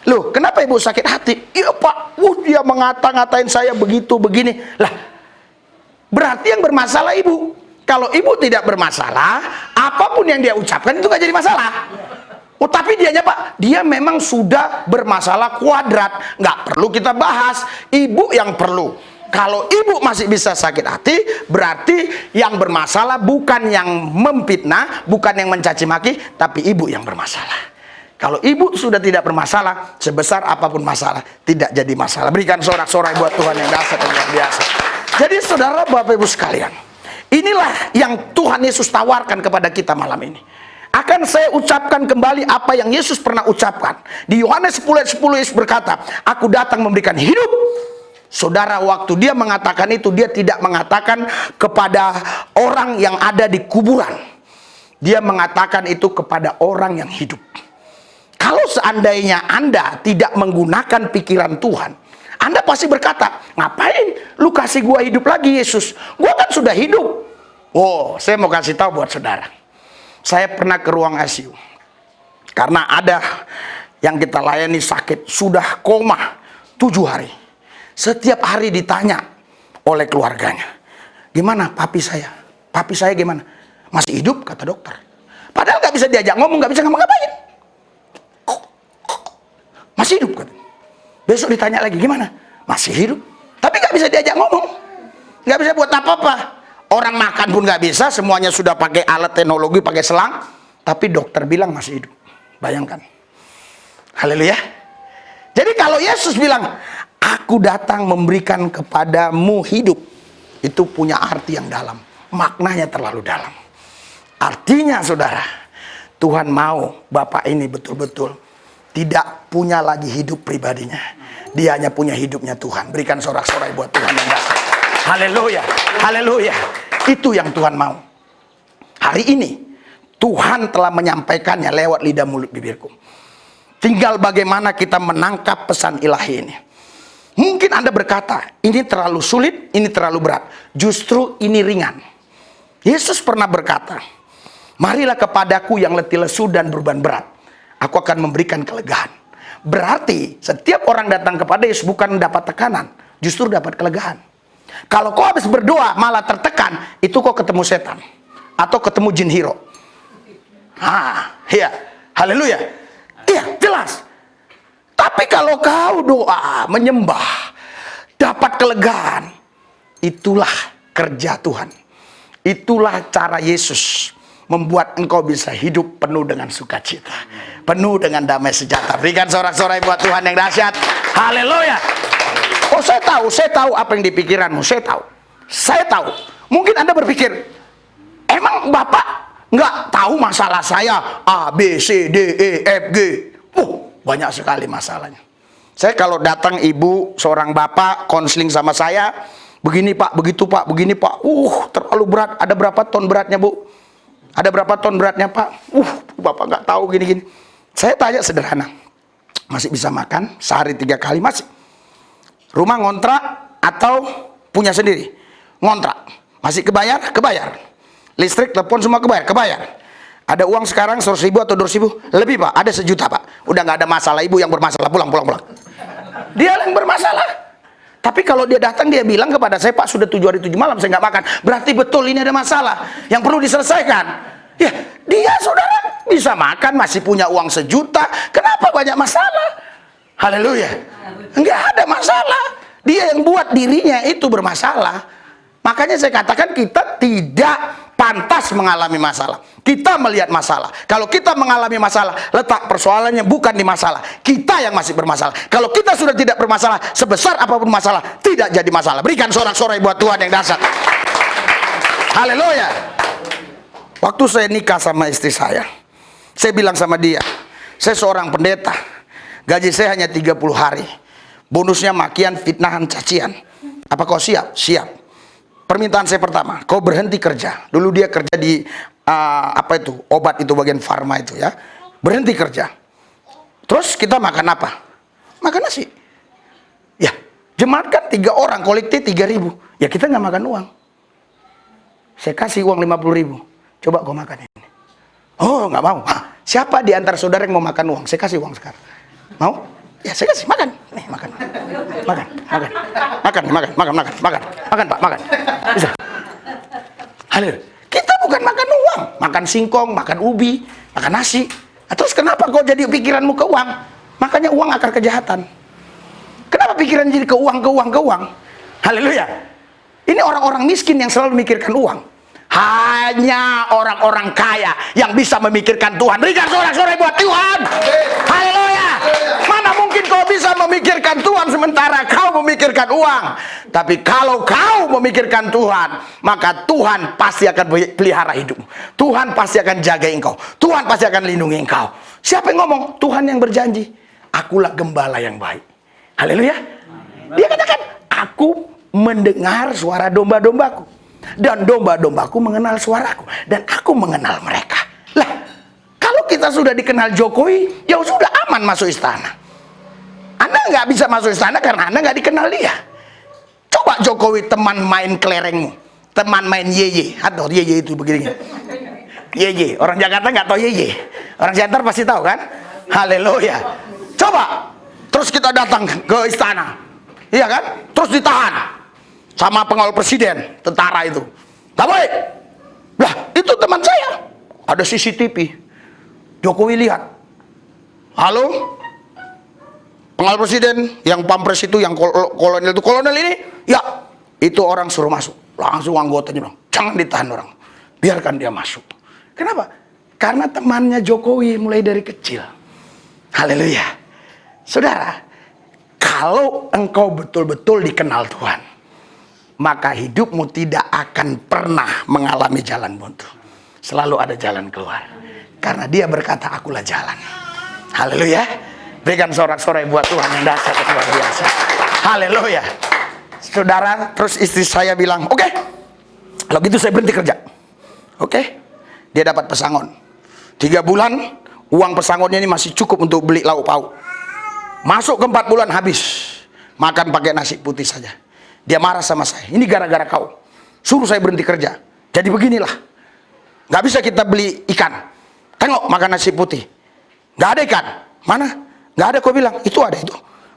Loh, kenapa ibu sakit hati? Iya Pak, dia ngata-ngatain saya begitu, begini. Lah, berarti yang bermasalah ibu. Kalau ibu tidak bermasalah, apapun yang dia ucapkan itu nggak jadi masalah. Oh, tapi dianya Pak, dia memang sudah bermasalah kuadrat. Nggak perlu kita bahas, ibu yang perlu. Kalau ibu masih bisa sakit hati, berarti yang bermasalah bukan yang memfitnah, bukan yang mencaci maki, tapi ibu yang bermasalah. Kalau ibu sudah tidak bermasalah, sebesar apapun masalah, tidak jadi masalah. Berikan sorak-sorai buat Tuhan yang dahsyat dan luar biasa. Jadi saudara, Bapak Ibu sekalian, inilah yang Tuhan Yesus tawarkan kepada kita malam ini. Akan saya ucapkan kembali apa yang Yesus pernah ucapkan. Di Yohanes 10:10 Yesus berkata, aku datang memberikan hidup. Saudara, waktu dia mengatakan itu, dia tidak mengatakan kepada orang yang ada di kuburan. Dia mengatakan itu kepada orang yang hidup. Kalau seandainya Anda tidak menggunakan pikiran Tuhan, Anda pasti berkata, ngapain lu kasih gua hidup lagi Yesus? Gua kan sudah hidup. Oh, saya mau kasih tahu buat saudara. Saya pernah ke ruang ICU. Karena ada yang kita layani sakit, sudah koma 7 hari. Setiap hari ditanya oleh keluarganya, gimana papi saya? Papi saya gimana? Masih hidup, kata dokter. Padahal nggak bisa diajak ngomong, nggak bisa ngapa-ngapain. Masih hidup kan? Besok ditanya lagi gimana? Masih hidup. Tapi nggak bisa diajak ngomong, nggak bisa buat apa-apa. Orang makan pun nggak bisa, semuanya sudah pakai alat teknologi, pakai selang. Tapi dokter bilang masih hidup. Bayangkan. Haleluya. Jadi kalau Yesus bilang, aku datang memberikan kepadamu hidup, itu punya arti yang dalam. Maknanya terlalu dalam. Artinya saudara, Tuhan mau Bapak ini betul-betul tidak punya lagi hidup pribadinya. Dia hanya punya hidupnya Tuhan. Berikan sorak-sorai buat Tuhan yang dahsyat. Haleluya. Haleluya. Itu yang Tuhan mau. Hari ini Tuhan telah menyampaikannya lewat lidah mulut bibirku. Tinggal bagaimana kita menangkap pesan ilahi ini. Mungkin Anda berkata, ini terlalu sulit, ini terlalu berat. Justru ini ringan. Yesus pernah berkata, marilah kepadaku yang letih lesu dan beban berat. Aku akan memberikan kelegaan. Berarti setiap orang datang kepada Yesus bukan dapat tekanan, justru dapat kelegaan. Kalau kau habis berdoa malah tertekan, itu kau ketemu setan. Atau ketemu jin hiro. Iya. Haleluya. Iya, jelas. Tapi kalau kau doa, menyembah, dapat kelegaan, itulah kerja Tuhan. Itulah cara Yesus membuat engkau bisa hidup penuh dengan sukacita, penuh dengan damai sejahtera. Berikan sorak-sorai buat Tuhan yang dahsyat. Haleluya. Oh, saya tahu apa yang di pikiranmu. Saya tahu. Mungkin Anda berpikir, emang Bapak nggak tahu masalah saya A, B, C, D, E, F, G. Banyak sekali masalahnya. Saya kalau datang ibu, seorang bapak konseling sama saya, begini Pak, begitu Pak, begini Pak. Terlalu berat. Ada berapa ton beratnya Bu? Ada berapa ton beratnya Pak? Bapak nggak tahu gini-gini. Saya tanya sederhana. Masih bisa makan sehari 3 kali? Masih. Rumah ngontrak atau punya sendiri? Ngontrak. Masih kebayar? Kebayar. Listrik, telepon semua kebayar. Ada uang sekarang 100.000 atau 200.000? Lebih Pak, ada 1 juta Pak. Udah nggak ada masalah, ibu yang bermasalah. Pulang. Dia yang bermasalah. Tapi kalau dia datang, dia bilang kepada saya, Pak sudah 7 hari 7 malam saya nggak makan. Berarti betul ini ada masalah yang perlu diselesaikan. Ya, dia saudara bisa makan, masih punya uang 1 juta. Kenapa banyak masalah? Haleluya. Nggak ada masalah. Dia yang buat dirinya itu bermasalah. Makanya saya katakan kita tidak pantas mengalami masalah. Kita melihat masalah. Kalau kita mengalami masalah, letak persoalannya bukan di masalah. Kita yang masih bermasalah. Kalau kita sudah tidak bermasalah, sebesar apapun masalah, tidak jadi masalah. Berikan sorak-sorai buat Tuhan yang dahsyat. Haleluya. Waktu saya nikah sama istri saya bilang sama dia, saya seorang pendeta. Gaji saya hanya 30 hari. Bonusnya makian, fitnahan, cacian. Apa kau siap? Siap. Permintaan saya pertama, kau berhenti kerja. Dulu dia kerja di obat itu, bagian farma itu ya. Berhenti kerja. Terus kita makan apa? Makan nasi. Ya, jemaat kan 3 orang, kolektif 3.000. Ya kita nggak makan uang. Saya kasih uang 50.000. Coba kau makan ini. Oh, nggak mau. Siapa di antara saudara yang mau makan uang? Saya kasih uang sekarang. Mau? Ya saya kasih, makan. Nih, makan. Makan Pak, makan. Bisa. Haleluya. Kita bukan makan uang, makan singkong, makan ubi, makan nasi. Terus kenapa kau jadi pikiranmu ke uang? Makanya uang akar kejahatan. Kenapa pikiran jadi ke uang? Haleluya. Ini orang-orang miskin yang selalu memikirkan uang. Hanya orang-orang kaya yang bisa memikirkan Tuhan. Berikan sorak-sorai buat Tuhan. Haleluya. Mana mungkin kau bisa memikirkan Tuhan sementara kau memikirkan uang. Tapi kalau kau memikirkan Tuhan, maka Tuhan pasti akan pelihara hidupmu. Tuhan pasti akan jaga engkau. Tuhan pasti akan lindungi engkau. Siapa yang ngomong? Tuhan yang berjanji. Akulah gembala yang baik. Haleluya. Dia katakan, aku mendengar suara domba-dombaku. Dan domba-dombaku mengenal suaraku. Dan aku mengenal mereka. Lah, kalau kita sudah dikenal Jokowi, ya sudah aman masuk istana. Anda nggak bisa masuk istana karena Anda nggak dikenal dia. Coba Jokowi teman main kelerengmu, teman main yeye. Atau yeye itu begini. Yeye, orang Jakarta nggak tahu yeye. Orang Jakarta pasti tahu kan? Haleluya. Coba, terus kita datang ke istana. Iya kan? Terus ditahan sama pengawal presiden, tentara itu. Tak baik. Lah, itu teman saya. Ada CCTV. Jokowi lihat. Halo? Pengawal presiden, yang pampres itu, yang kolonel itu. Kolonel ini? Ya. Itu orang suruh masuk. Langsung anggotanya bilang, jangan ditahan orang. Biarkan dia masuk. Kenapa? Karena temannya Jokowi mulai dari kecil. Haleluya. Saudara, kalau engkau betul-betul dikenal Tuhan, maka hidupmu tidak akan pernah mengalami jalan buntu. Selalu ada jalan keluar. Karena dia berkata, akulah jalan. Haleluya. Berikan sorak-sorai buat Tuhan yang dahsyat luar biasa. Haleluya. Saudara, terus istri saya bilang, oke, kalau gitu saya berhenti kerja. Oke. Dia dapat pesangon. 3 bulan, uang pesangonnya ini masih cukup untuk beli lauk pauk. Masuk ke 4 bulan habis. makan pakai nasi putih saja. Dia marah sama saya. Ini gara-gara kau. Suruh saya berhenti kerja. Jadi beginilah. Nggak bisa kita beli ikan. Tengok makan nasi putih. Nggak ada ikan. Mana? Nggak ada, kau bilang. Itu ada itu.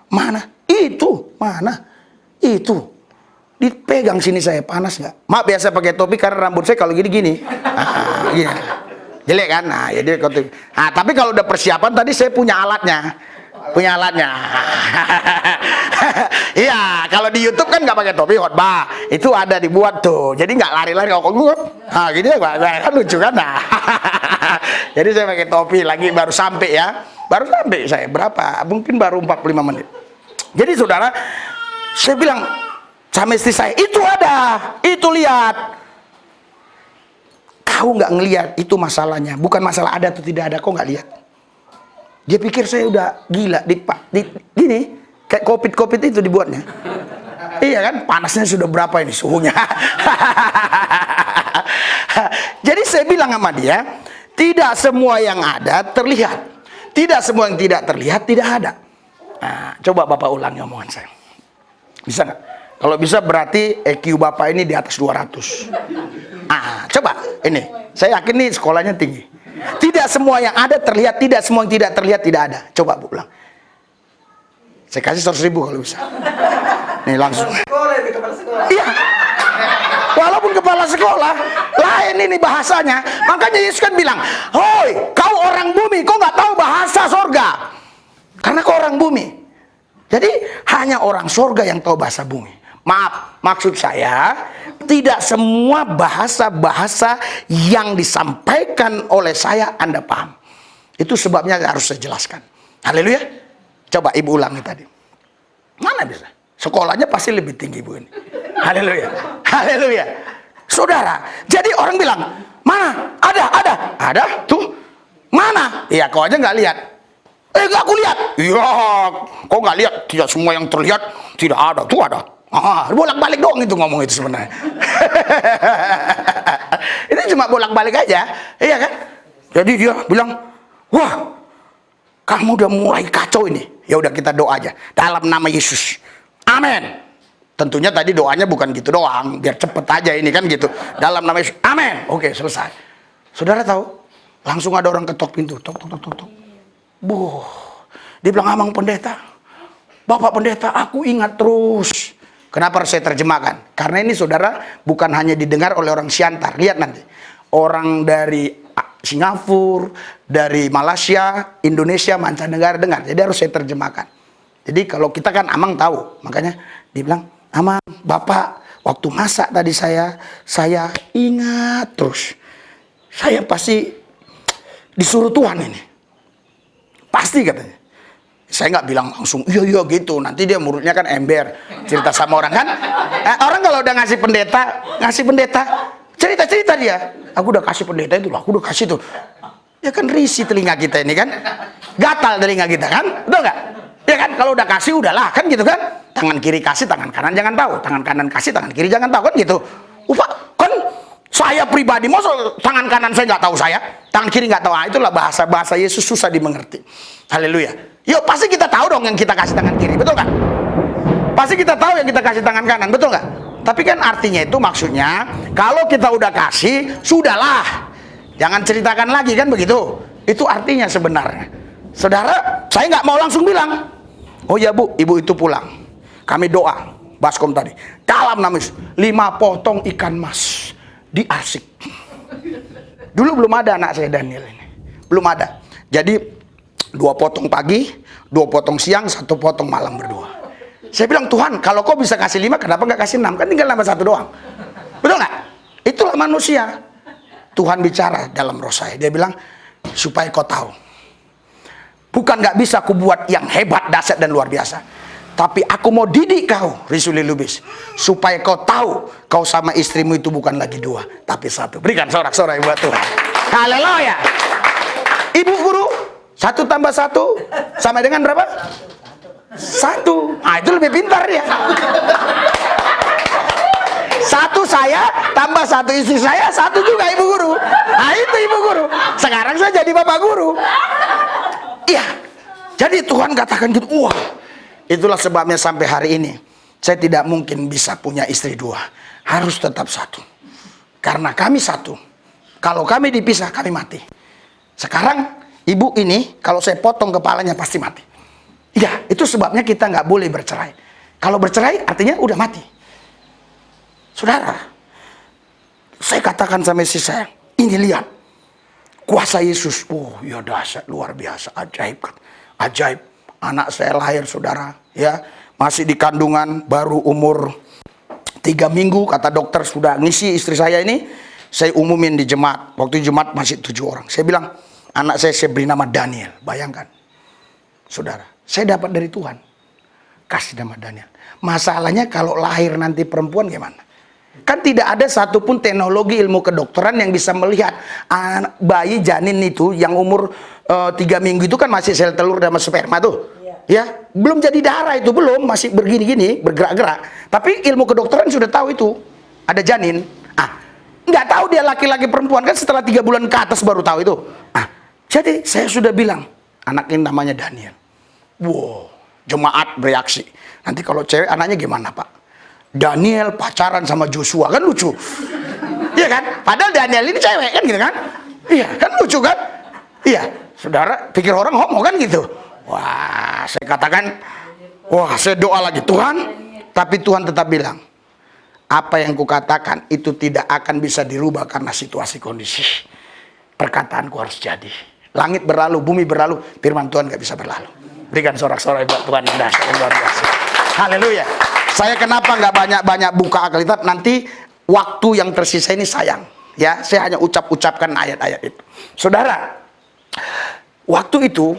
Mana? Itu. Mana? Itu. Dipegang sini saya, panas nggak? Mak biasa pakai topi karena rambut saya kalau gini-gini. Nah, gini. Jelek kan? Nah, jadi nah, tapi kalau udah persiapan tadi saya punya alatnya. Iya, kalau di YouTube kan nggak pakai topi khotbah. Itu ada dibuat tuh. Jadi nggak lari-lari kok. Nah, gini ya, kan lucu kan? Nah. Jadi saya pakai topi lagi baru sampai ya. Baru sampai saya berapa? Mungkin baru 45 menit. Jadi saudara, saya bilang sama istri saya, itu ada, itu lihat. Kau nggak ngelihat, itu masalahnya. Bukan masalah ada atau tidak ada, kau nggak lihat. Dia pikir saya udah gila, gini, kayak COVID itu dibuatnya. Iya kan, panasnya sudah berapa ini suhunya. Jadi saya bilang sama dia, tidak semua yang ada terlihat. Tidak semua yang tidak terlihat tidak ada. Nah, coba Bapak ulangi omongan saya. Bisa nggak? Kalau bisa berarti EQ Bapak ini di atas 200. Ah, coba ini. Saya yakin nih sekolahnya tinggi. Tidak semua yang ada terlihat, tidak semua yang tidak terlihat tidak ada. Coba Bu ulang. Saya kasih 100.000 kalau bisa. Nih langsung. Iya. Walaupun kepala sekolah, lain ini bahasanya. Makanya Yesus kan bilang, "Hoi, kau orang bumi, kau nggak tahu bahasa sorga." Karena kau orang bumi. Jadi hanya orang sorga yang tahu bahasa bumi. Maaf, maksud saya tidak semua bahasa-bahasa yang disampaikan oleh saya Anda paham. Itu sebabnya harus saya jelaskan. Haleluya. Coba Ibu ulangi tadi. Mana bisa? Sekolahnya pasti lebih tinggi Bu ini. Haleluya. Haleluya. Saudara, jadi orang bilang, "Mana? Ada. Tuh. Mana?" Iya, kau aja nggak lihat. Nggak aku lihat. Iya, kau nggak lihat. Tidak semua yang terlihat tidak ada. Tuh ada. Bolak-balik doang itu ngomong itu sebenarnya. Itu cuma bolak-balik aja, iya kan? Jadi dia bilang, "Wah, kamu udah mulai kacau ini." Ya udah kita doa aja dalam nama Yesus. Amin. Tentunya tadi doanya bukan gitu doang, biar cepet aja ini kan gitu. Dalam nama Yesus. Amin. Oke, selesai. Saudara tahu? Langsung ada orang ketok pintu. Tok. Dia bilang, "Amang pendeta, Bapak pendeta, aku ingat terus." Kenapa harus saya terjemahkan? Karena ini saudara bukan hanya didengar oleh orang Siantar. Lihat nanti. Orang dari Singapura, dari Malaysia, Indonesia, mancanegara dengar. Jadi harus saya terjemahkan. Jadi kalau kita kan Amang tahu. Makanya dia bilang, "Amang, Bapak, waktu masak tadi saya ingat terus. Saya pasti disuruh Tuhan ini. Pasti," katanya. Saya nggak bilang langsung iya gitu, nanti dia mulutnya kan ember cerita sama orang kan. Orang kalau udah ngasih pendeta cerita dia, "Aku udah kasih pendeta itu loh, aku udah kasih tuh." Ya kan risih telinga kita ini kan, gatal telinga kita kan, betul nggak? Ya kan, kalau udah kasih udahlah kan gitu kan. Tangan kiri kasih, tangan kanan jangan tahu. Tangan kanan kasih, tangan kiri jangan tahu kan gitu. Kan saya pribadi, maksud tangan kanan saya nggak tahu saya, tangan kiri nggak tahu. Itulah bahasa Yesus susah dimengerti. Haleluya. Yuk, pasti kita tahu dong yang kita kasih tangan kiri, betul nggak? Pasti kita tahu yang kita kasih tangan kanan, betul nggak? Tapi kan artinya itu maksudnya, kalau kita udah kasih, sudahlah. Jangan ceritakan lagi kan begitu. Itu artinya sebenarnya. Saudara, saya nggak mau langsung bilang, "Oh ya Bu, Ibu itu pulang. Kami doa, Baskom tadi. Dalam nama Yesus, 5 potong ikan mas di arsik." Dulu belum ada anak saya Daniel ini. Belum ada. Jadi 2 potong pagi, 2 potong siang, 1 potong malam berdua. Saya bilang, "Tuhan, kalau kau bisa kasih 5, kenapa nggak kasih 6? Kan tinggal nambah 1 doang." Betul nggak? Itulah manusia. Tuhan bicara dalam roh saya. Dia bilang, "Supaya kau tahu. Bukan nggak bisa aku buat yang hebat, dahsyat dan luar biasa. Tapi aku mau didik kau, Risuli Lubis. Supaya kau tahu, kau sama istrimu itu bukan lagi 2, tapi 1. Berikan sorak-sorai buat Tuhan. Haleluya. Ibu guru, 1 tambah 1 sama dengan berapa? 1. Nah, itu lebih pintar ya. 1 saya tambah 1 istri saya, 1 juga ibu guru. Nah, itu ibu guru. Sekarang saya jadi bapak guru. Iya. Jadi Tuhan katakan gitu, "Wah, Itulah sebabnya sampai hari ini saya tidak mungkin bisa punya istri dua. Harus tetap satu. Karena kami satu. Kalau kami dipisah, kami mati. Sekarang ibu ini kalau saya potong kepalanya pasti mati. Ya, itu sebabnya kita nggak boleh bercerai. Kalau bercerai artinya udah mati. Saudara, saya katakan sama istri saya, ini lihat kuasa Yesus. Oh ya dahsyat, luar biasa, ajaib kan. Ajaib. Anak saya lahir, saudara, ya, masih di kandungan, baru umur 3 minggu, kata dokter sudah ngisi istri saya ini. Saya umumin di jemaat. Waktu jemaat masih 7 orang. Saya bilang, anak saya beri nama Daniel. Bayangkan, saudara, saya dapat dari Tuhan, kasih nama Daniel. Masalahnya kalau lahir nanti perempuan gimana? Kan tidak ada satupun teknologi ilmu kedokteran yang bisa melihat bayi janin itu yang umur 3 minggu itu kan masih sel telur dan sperma tuh. Ya, belum jadi darah itu, belum, masih begini-gini, bergerak-gerak. Tapi ilmu kedokteran sudah tahu itu ada janin. Nggak tahu dia laki-laki perempuan kan setelah 3 bulan ke atas baru tahu itu. Jadi saya sudah bilang anak ini namanya Daniel. Wow, jemaat bereaksi. Nanti kalau cewek anaknya gimana, Pak? Daniel pacaran sama Joshua, kan lucu. Iya kan? Padahal Daniel ini cewek kan gitu kan? Iya, kan lucu kan? Iya, saudara, pikir orang homo kan gitu. Wah, saya katakan, wah, saya doa lagi, Tuhan, tapi Tuhan tetap bilang, apa yang kukatakan itu tidak akan bisa dirubah karena situasi kondisi. Perkataanku harus jadi. Langit berlalu, bumi berlalu, firman Tuhan gak bisa berlalu. Berikan sorak-sorai buat Tuhan yang dahsyat, yang luar biasa. Haleluya. Saya kenapa nggak banyak-banyak buka Alkitab? Nanti waktu yang tersisa ini sayang. Ya, saya hanya ucapkan ayat-ayat itu. Saudara, waktu itu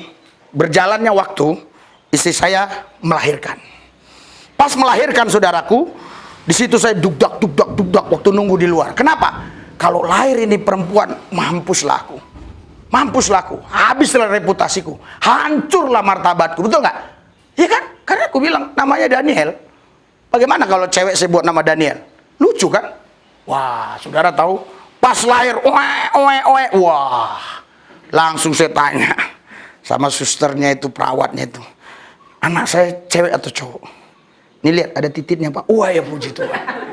berjalannya waktu, istri saya melahirkan. Pas melahirkan, saudaraku, di situ saya dugdak waktu nunggu di luar. Kenapa? Kalau lahir ini perempuan, mampuslah aku. Mampuslah aku, habislah reputasiku, hancurlah martabatku, betul nggak? Iya kan? Karena aku bilang namanya Daniel. Bagaimana kalau cewek saya buat nama Daniel? Lucu kan? Wah, saudara tahu, pas lahir, wah, langsung saya tanya sama susternya itu, perawatnya itu, anak saya cewek atau cowok? Ini lihat ada titiknya, Pak. Wah, ya puji Tuhan.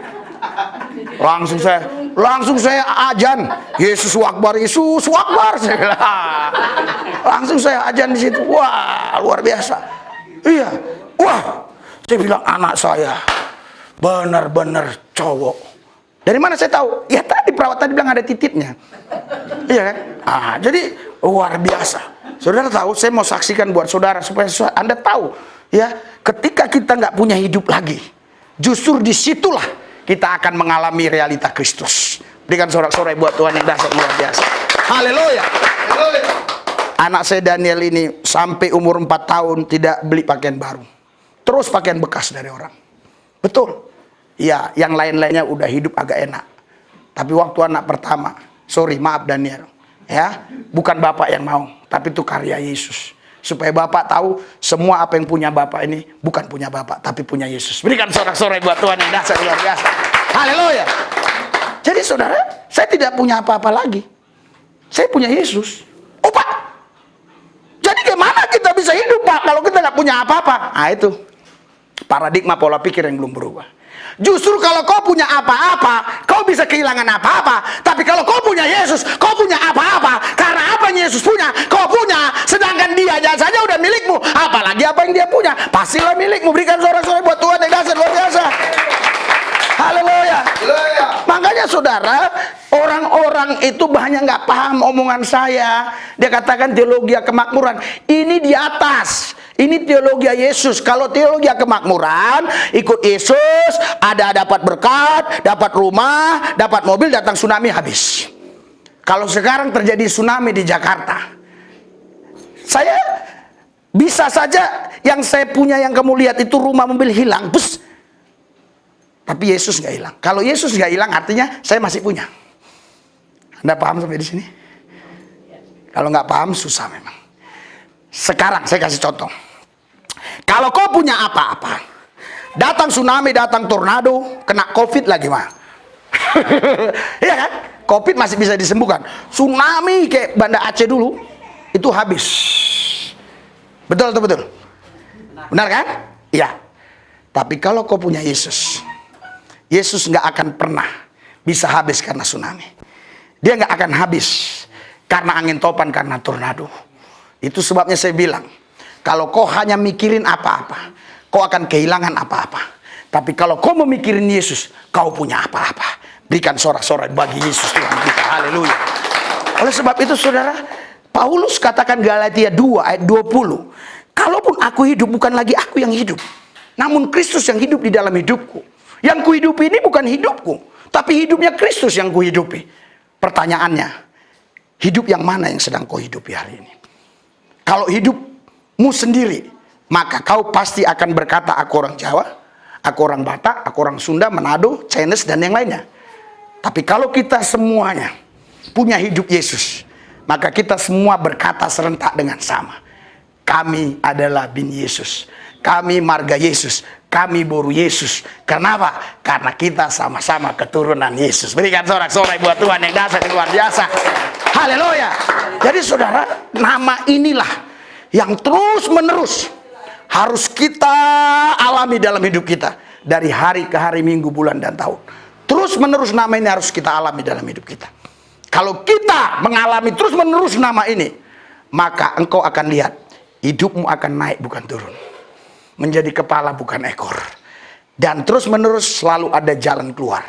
Langsung saya ajan, Yesus Akbar, Yesus Akbar, saya bilang. Langsung saya ajan di situ. Wah, luar biasa. Iya, wah, saya bilang anak saya benar-benar cowok. Dari mana saya tahu? Ya tadi perawat tadi bilang ada titiknya. Iya kan? Jadi luar biasa. Saudara tahu, saya mau saksikan buat saudara supaya Anda tahu, ya, ketika kita nggak punya hidup lagi, justru disitulah kita akan mengalami realita Kristus. Berikan sorak-sorai buat Tuhan yang dahsyat, luar biasa. Haleluya. Anak saya Daniel ini sampai umur 4 tahun tidak beli pakaian baru. Terus pakaian bekas dari orang. Betul. Ya, yang lain-lainnya udah hidup agak enak. Tapi waktu anak pertama, sorry, maaf Daniel, ya, bukan Bapak yang mau, tapi itu karya Yesus. Supaya Bapak tahu semua apa yang punya Bapak ini bukan punya Bapak, tapi punya Yesus. Berikan sorak-sorai buat Tuhan yang dahsyat, luar biasa. Haleluya. Jadi saudara, saya tidak punya apa-apa lagi. Saya punya Yesus. Oh Pak, jadi gimana kita bisa hidup, Pak, kalau kita nggak punya apa-apa? Itu paradigma pola pikir yang belum berubah. Justru kalau kau punya apa-apa, kau bisa kehilangan apa-apa. Tapi kalau kau punya Yesus, kau punya apa-apa. Karena apa yang Yesus punya, kau punya. Sedangkan dia aja saja udah milikmu. Apalagi apa yang dia punya, pastilah milikmu. Berikan sorak-sorai buat Tuhan yang dahsyat, luar biasa. Haleluya. Makanya saudara, orang-orang itu banyak nggak paham omongan saya. Dia katakan teologi kemakmuran. Ini di atas. Ini teologi Yesus. Kalau teologi kemakmuran, ikut Yesus, ada dapat berkat, dapat rumah, dapat mobil, datang tsunami, habis. Kalau sekarang terjadi tsunami di Jakarta, saya bisa saja yang saya punya yang kamu lihat itu rumah, mobil hilang, bus. Tapi Yesus nggak hilang. Kalau Yesus nggak hilang, artinya saya masih punya. Anda paham sampai di sini? Kalau nggak paham, susah memang. Sekarang saya kasih contoh. Kalau kau punya apa-apa, datang tsunami, datang tornado, kena COVID lagi mah. Iya kan? COVID masih bisa disembuhkan. Tsunami kayak Banda Aceh dulu, itu habis. Betul atau betul? Benar kan? Ya. Tapi kalau kau punya Yesus, Yesus nggak akan pernah bisa habis karena tsunami. Dia nggak akan habis karena angin topan, karena tornado. Itu sebabnya saya bilang, kalau kau hanya mikirin apa-apa, kau akan kehilangan apa-apa. Tapi kalau kau memikirin Yesus, kau punya apa-apa. Berikan sorak-sorai bagi Yesus Tuhan kita. Haleluya. Oleh sebab itu saudara, Paulus katakan Galatia 2 ayat 20. Kalaupun aku hidup, bukan lagi aku yang hidup, namun Kristus yang hidup di dalam hidupku. Yang kuhidupi ini bukan hidupku, tapi hidupnya Kristus yang kuhidupi. Pertanyaannya, hidup yang mana yang sedang kau hidupi hari ini? Kalau hidupmu sendiri, maka kau pasti akan berkata, aku orang Jawa, aku orang Batak, aku orang Sunda, Manado, Chinese, dan yang lainnya. Tapi kalau kita semuanya punya hidup Yesus, maka kita semua berkata serentak dengan sama. Kami adalah bin Yesus. Kami marga Yesus. Kami boru Yesus. Kenapa? Karena kita sama-sama keturunan Yesus. Berikan sorak-sorai buat Tuhan yang dahsyat, yang luar biasa. Haleluya. Jadi saudara, nama inilah yang terus-menerus harus kita alami dalam hidup kita. Dari hari ke hari, minggu, bulan, dan tahun. Terus-menerus nama ini harus kita alami dalam hidup kita. Kalau kita mengalami terus-menerus nama ini, maka engkau akan lihat hidupmu akan naik bukan turun, menjadi kepala bukan ekor, dan terus-menerus selalu ada jalan keluar.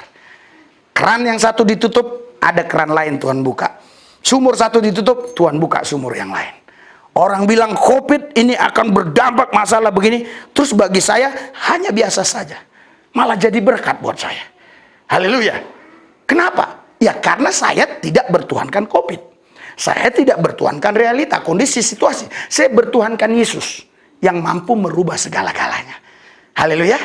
Keran yang satu ditutup, ada keran lain Tuhan buka. Sumur satu ditutup, Tuhan buka sumur yang lain. Orang bilang COVID ini akan berdampak masalah begini, terus bagi saya hanya biasa saja, malah jadi berkat buat saya. Haleluya. Kenapa? Ya karena saya tidak bertuhankan COVID. Saya tidak bertuhankan realita, kondisi, situasi. Saya bertuhankan Yesus yang mampu merubah segala-galanya. Haleluya.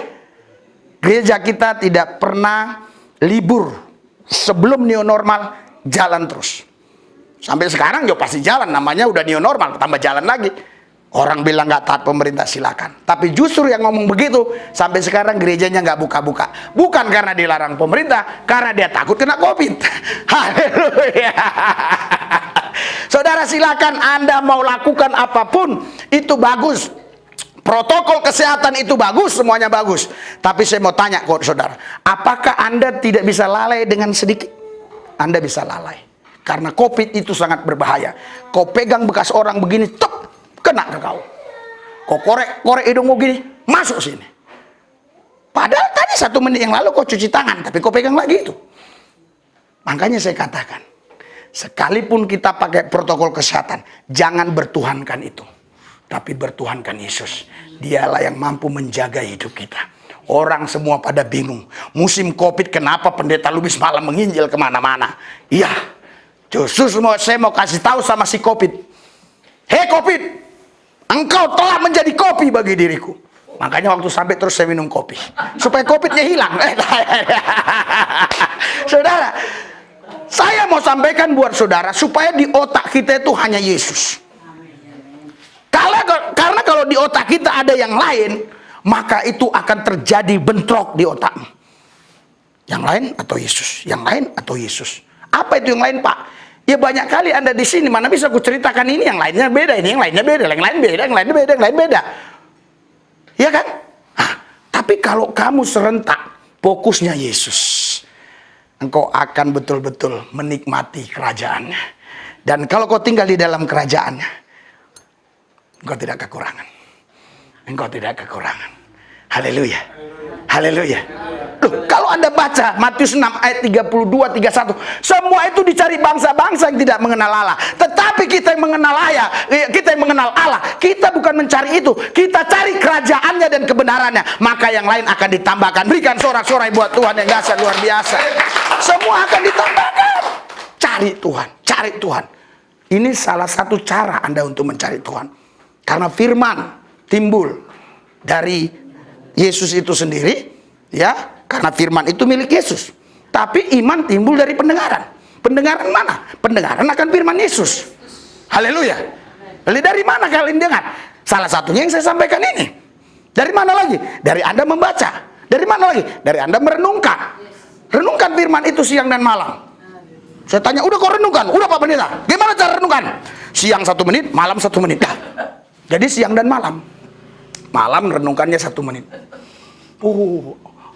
Gereja kita tidak pernah libur. Sebelum new normal, jalan terus. Sampai sekarang juga pasti jalan, namanya udah new normal, tambah jalan lagi. Orang bilang nggak taat pemerintah, silakan. Tapi justru yang ngomong begitu, sampai sekarang gerejanya nggak buka-buka. Bukan karena dilarang pemerintah, karena dia takut kena COVID. Haleluya. Saudara, silakan Anda mau lakukan apapun, itu bagus. Protokol kesehatan itu bagus, semuanya bagus. Tapi saya mau tanya kok saudara, apakah Anda tidak bisa lalai dengan sedikit? Anda bisa lalai. Karena COVID itu sangat berbahaya. Kau pegang bekas orang begini, tek, kena ke kau. Kau korek hidungmu gini, masuk sini. Padahal tadi 1 menit yang lalu kau cuci tangan, tapi kau pegang lagi itu. Makanya saya katakan, sekalipun kita pakai protokol kesehatan, jangan bertuhankan itu, tapi bertuhankan Yesus. Dialah yang mampu menjaga hidup kita. Orang semua pada bingung, musim COVID kenapa pendeta Lubis malah menginjil kemana-mana? Iya, justru saya mau kasih tahu sama si COVID. Hei COVID, engkau telah menjadi kopi bagi diriku. Makanya waktu sampai terus saya minum kopi, supaya COVID-nya hilang. Saudara, saya mau sampaikan buat saudara, supaya di otak kita itu hanya Yesus. Karena kalau di otak kita ada yang lain, maka itu akan terjadi bentrok di otakmu. Yang lain atau Yesus? Yang lain atau Yesus? Apa itu yang lain, Pak? Ya banyak kali Anda di sini, mana bisa aku ceritakan ini, yang lainnya beda, ini yang lainnya beda, yang lain beda, yang lain beda, yang lain beda. Ya kan? Nah, tapi kalau kamu serentak, fokusnya Yesus, engkau akan betul-betul menikmati kerajaannya. Dan kalau kau tinggal di dalam kerajaannya, engkau tidak kekurangan. Engkau tidak kekurangan. Haleluya. Haleluya. Loh, kalau Anda baca Matius 6 ayat 32, 31, semua itu dicari bangsa-bangsa yang tidak mengenal Allah. Tetapi kita yang mengenal Allah, kita yang mengenal Allah, kita bukan mencari itu, kita cari kerajaannya dan kebenarannya, maka yang lain akan ditambahkan. Berikan sorak-sorai buat Tuhan yang dahsyat luar biasa. Semua akan ditambahkan. Cari Tuhan, cari Tuhan. Ini salah satu cara Anda untuk mencari Tuhan. Karena firman timbul dari Yesus itu sendiri, ya. Karena firman itu milik Yesus. Tapi iman timbul dari pendengaran. Pendengaran mana? Pendengaran akan firman Yesus. Haleluya. Dari mana kalian dengar? Salah satunya yang saya sampaikan ini. Dari mana lagi? Dari Anda membaca. Dari mana lagi? Dari Anda merenungkan. Renungkan firman itu siang dan malam. Saya tanya, udah kau renungkan? Udah Pak Pendeta. Gimana cara renungkan? Siang 1 menit, malam 1 menit. Nah, jadi siang dan malam. Malam renungkannya 1 menit.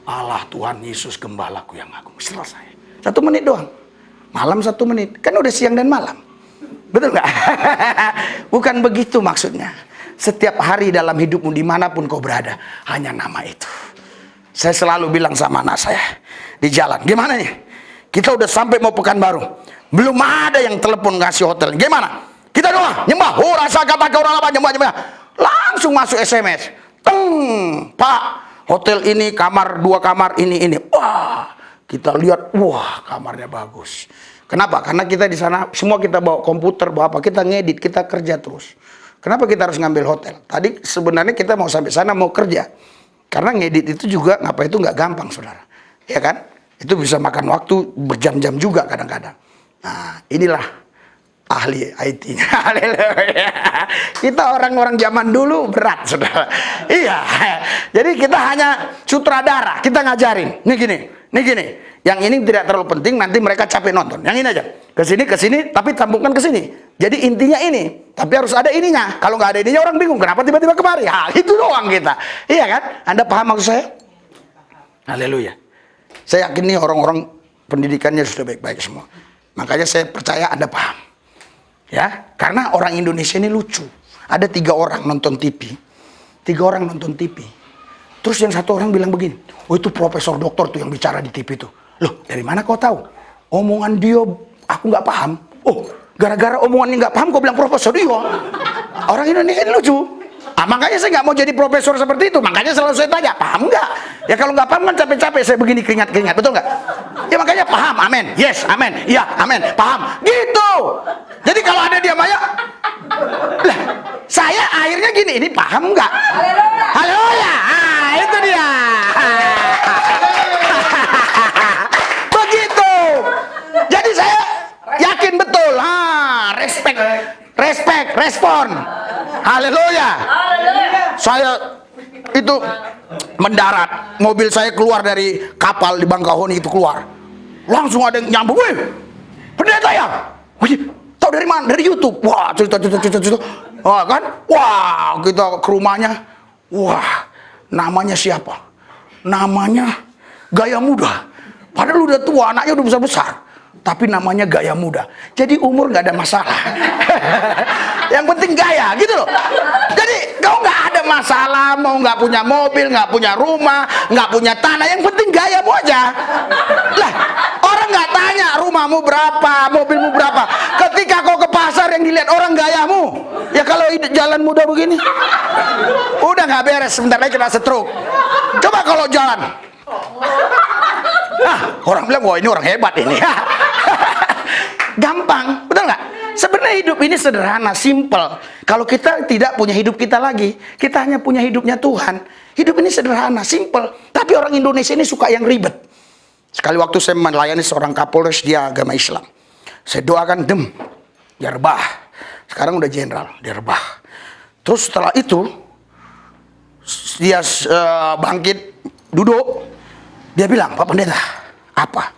Allah Tuhan Yesus Gembalaku yang agung. Selesai. 1 menit doang. Malam 1 menit. Kan udah siang dan malam. Betul nggak? Bukan begitu maksudnya. Setiap hari dalam hidupmu dimanapun kau berada, hanya nama itu. Saya selalu bilang sama anak saya di jalan, gimana nih? Kita udah sampai mau Pekanbaru, belum ada yang telepon ngasih hotel. Gimana? Kita doa, nyembah. Oh, rasa kata ke orang apa, nyembah. Langsung masuk SMS. Pak, hotel ini kamar 2 kamar ini. Wah, kita lihat, wah kamarnya bagus. Kenapa? Karena kita di sana semua kita bawa komputer, bawa apa? Kita ngedit, kita kerja terus. Kenapa kita harus ngambil hotel? Tadi sebenarnya kita mau sampai sana mau kerja. Karena ngedit itu juga ngapa itu nggak gampang, saudara. Ya kan? Itu bisa makan waktu berjam-jam juga kadang-kadang. Nah, inilah ahli IT-nya. Haleluya. Kita orang-orang zaman dulu berat, saudara. Iya. Jadi kita hanya sutradara, kita ngajarin. Nih gini. Yang ini tidak terlalu penting, nanti mereka capek nonton. Yang ini aja. Ke sini, tapi sambungkan ke sini. Jadi intinya ini, tapi harus ada ininya. Kalau nggak ada ininya orang bingung, kenapa tiba-tiba kemari? Ya, itu doang kita. Iya kan? Anda paham maksud saya? Haleluya. Saya yakin nih orang-orang pendidikannya sudah baik-baik semua. Makanya saya percaya Anda paham. Ya, karena orang Indonesia ini lucu. Ada 3 orang nonton TV. 3 orang nonton TV. Terus yang 1 orang bilang begini, oh itu profesor doktor tuh yang bicara di TV tuh. Loh, dari mana kau tahu? Omongan dia aku nggak paham. Oh, gara-gara omongannya nggak paham kau bilang profesor dia. Orang Indonesia ini lucu. Makanya saya nggak mau jadi profesor seperti itu. Makanya selalu saya tanya, paham nggak? Ya kalau nggak paham kan capek-capek saya begini keringat-keringat, betul nggak? Ya makanya paham, amin. Yes, amin. Iya, amin. Paham. Gitu. Jadi kalau ada dia Maya, lah, saya akhirnya gini, ini paham nggak? Haleluya. Itu dia. Begitu. Jadi saya yakin betul. Respon. Haleluya. Saya itu mendarat, mobil saya keluar dari kapal di Bangkahuni itu keluar. Langsung ada yang nyambung, "Wih, pendeta ya? Wih, tahu dari mana? Dari YouTube." Wah, cerita. Wah, kan? Wah, kita ke rumahnya. Wah, namanya siapa? Namanya Gaya Muda. Padahal udah tua, anaknya udah besar-besar. Tapi namanya Gaya Muda. Jadi umur nggak ada masalah. Yang penting gaya, gitu loh. Jadi kau nggak ada masalah, mau nggak punya mobil, nggak punya rumah, nggak punya tanah. Yang penting gayamu aja. Lah, orang nggak tanya rumahmu berapa, mobilmu berapa. Ketika kau ke pasar yang dilihat orang gayamu. Ya kalau jalan muda begini, udah nggak beres. Sebentar lagi kena stroke. Coba kalau jalan. Orang bilang, wah ini orang hebat ini. Gampang, betul nggak? Sebenarnya hidup ini sederhana, simple. Kalau kita tidak punya hidup kita lagi, kita hanya punya hidupnya Tuhan. Hidup ini sederhana, simple. Tapi orang Indonesia ini suka yang ribet. Sekali waktu saya melayani seorang Kapolres, dia agama Islam. Saya doakan, dia rebah. Sekarang udah jenderal, dia rebah. Terus setelah itu, dia bangkit, duduk. Dia bilang, "Pak Pendeta, apa?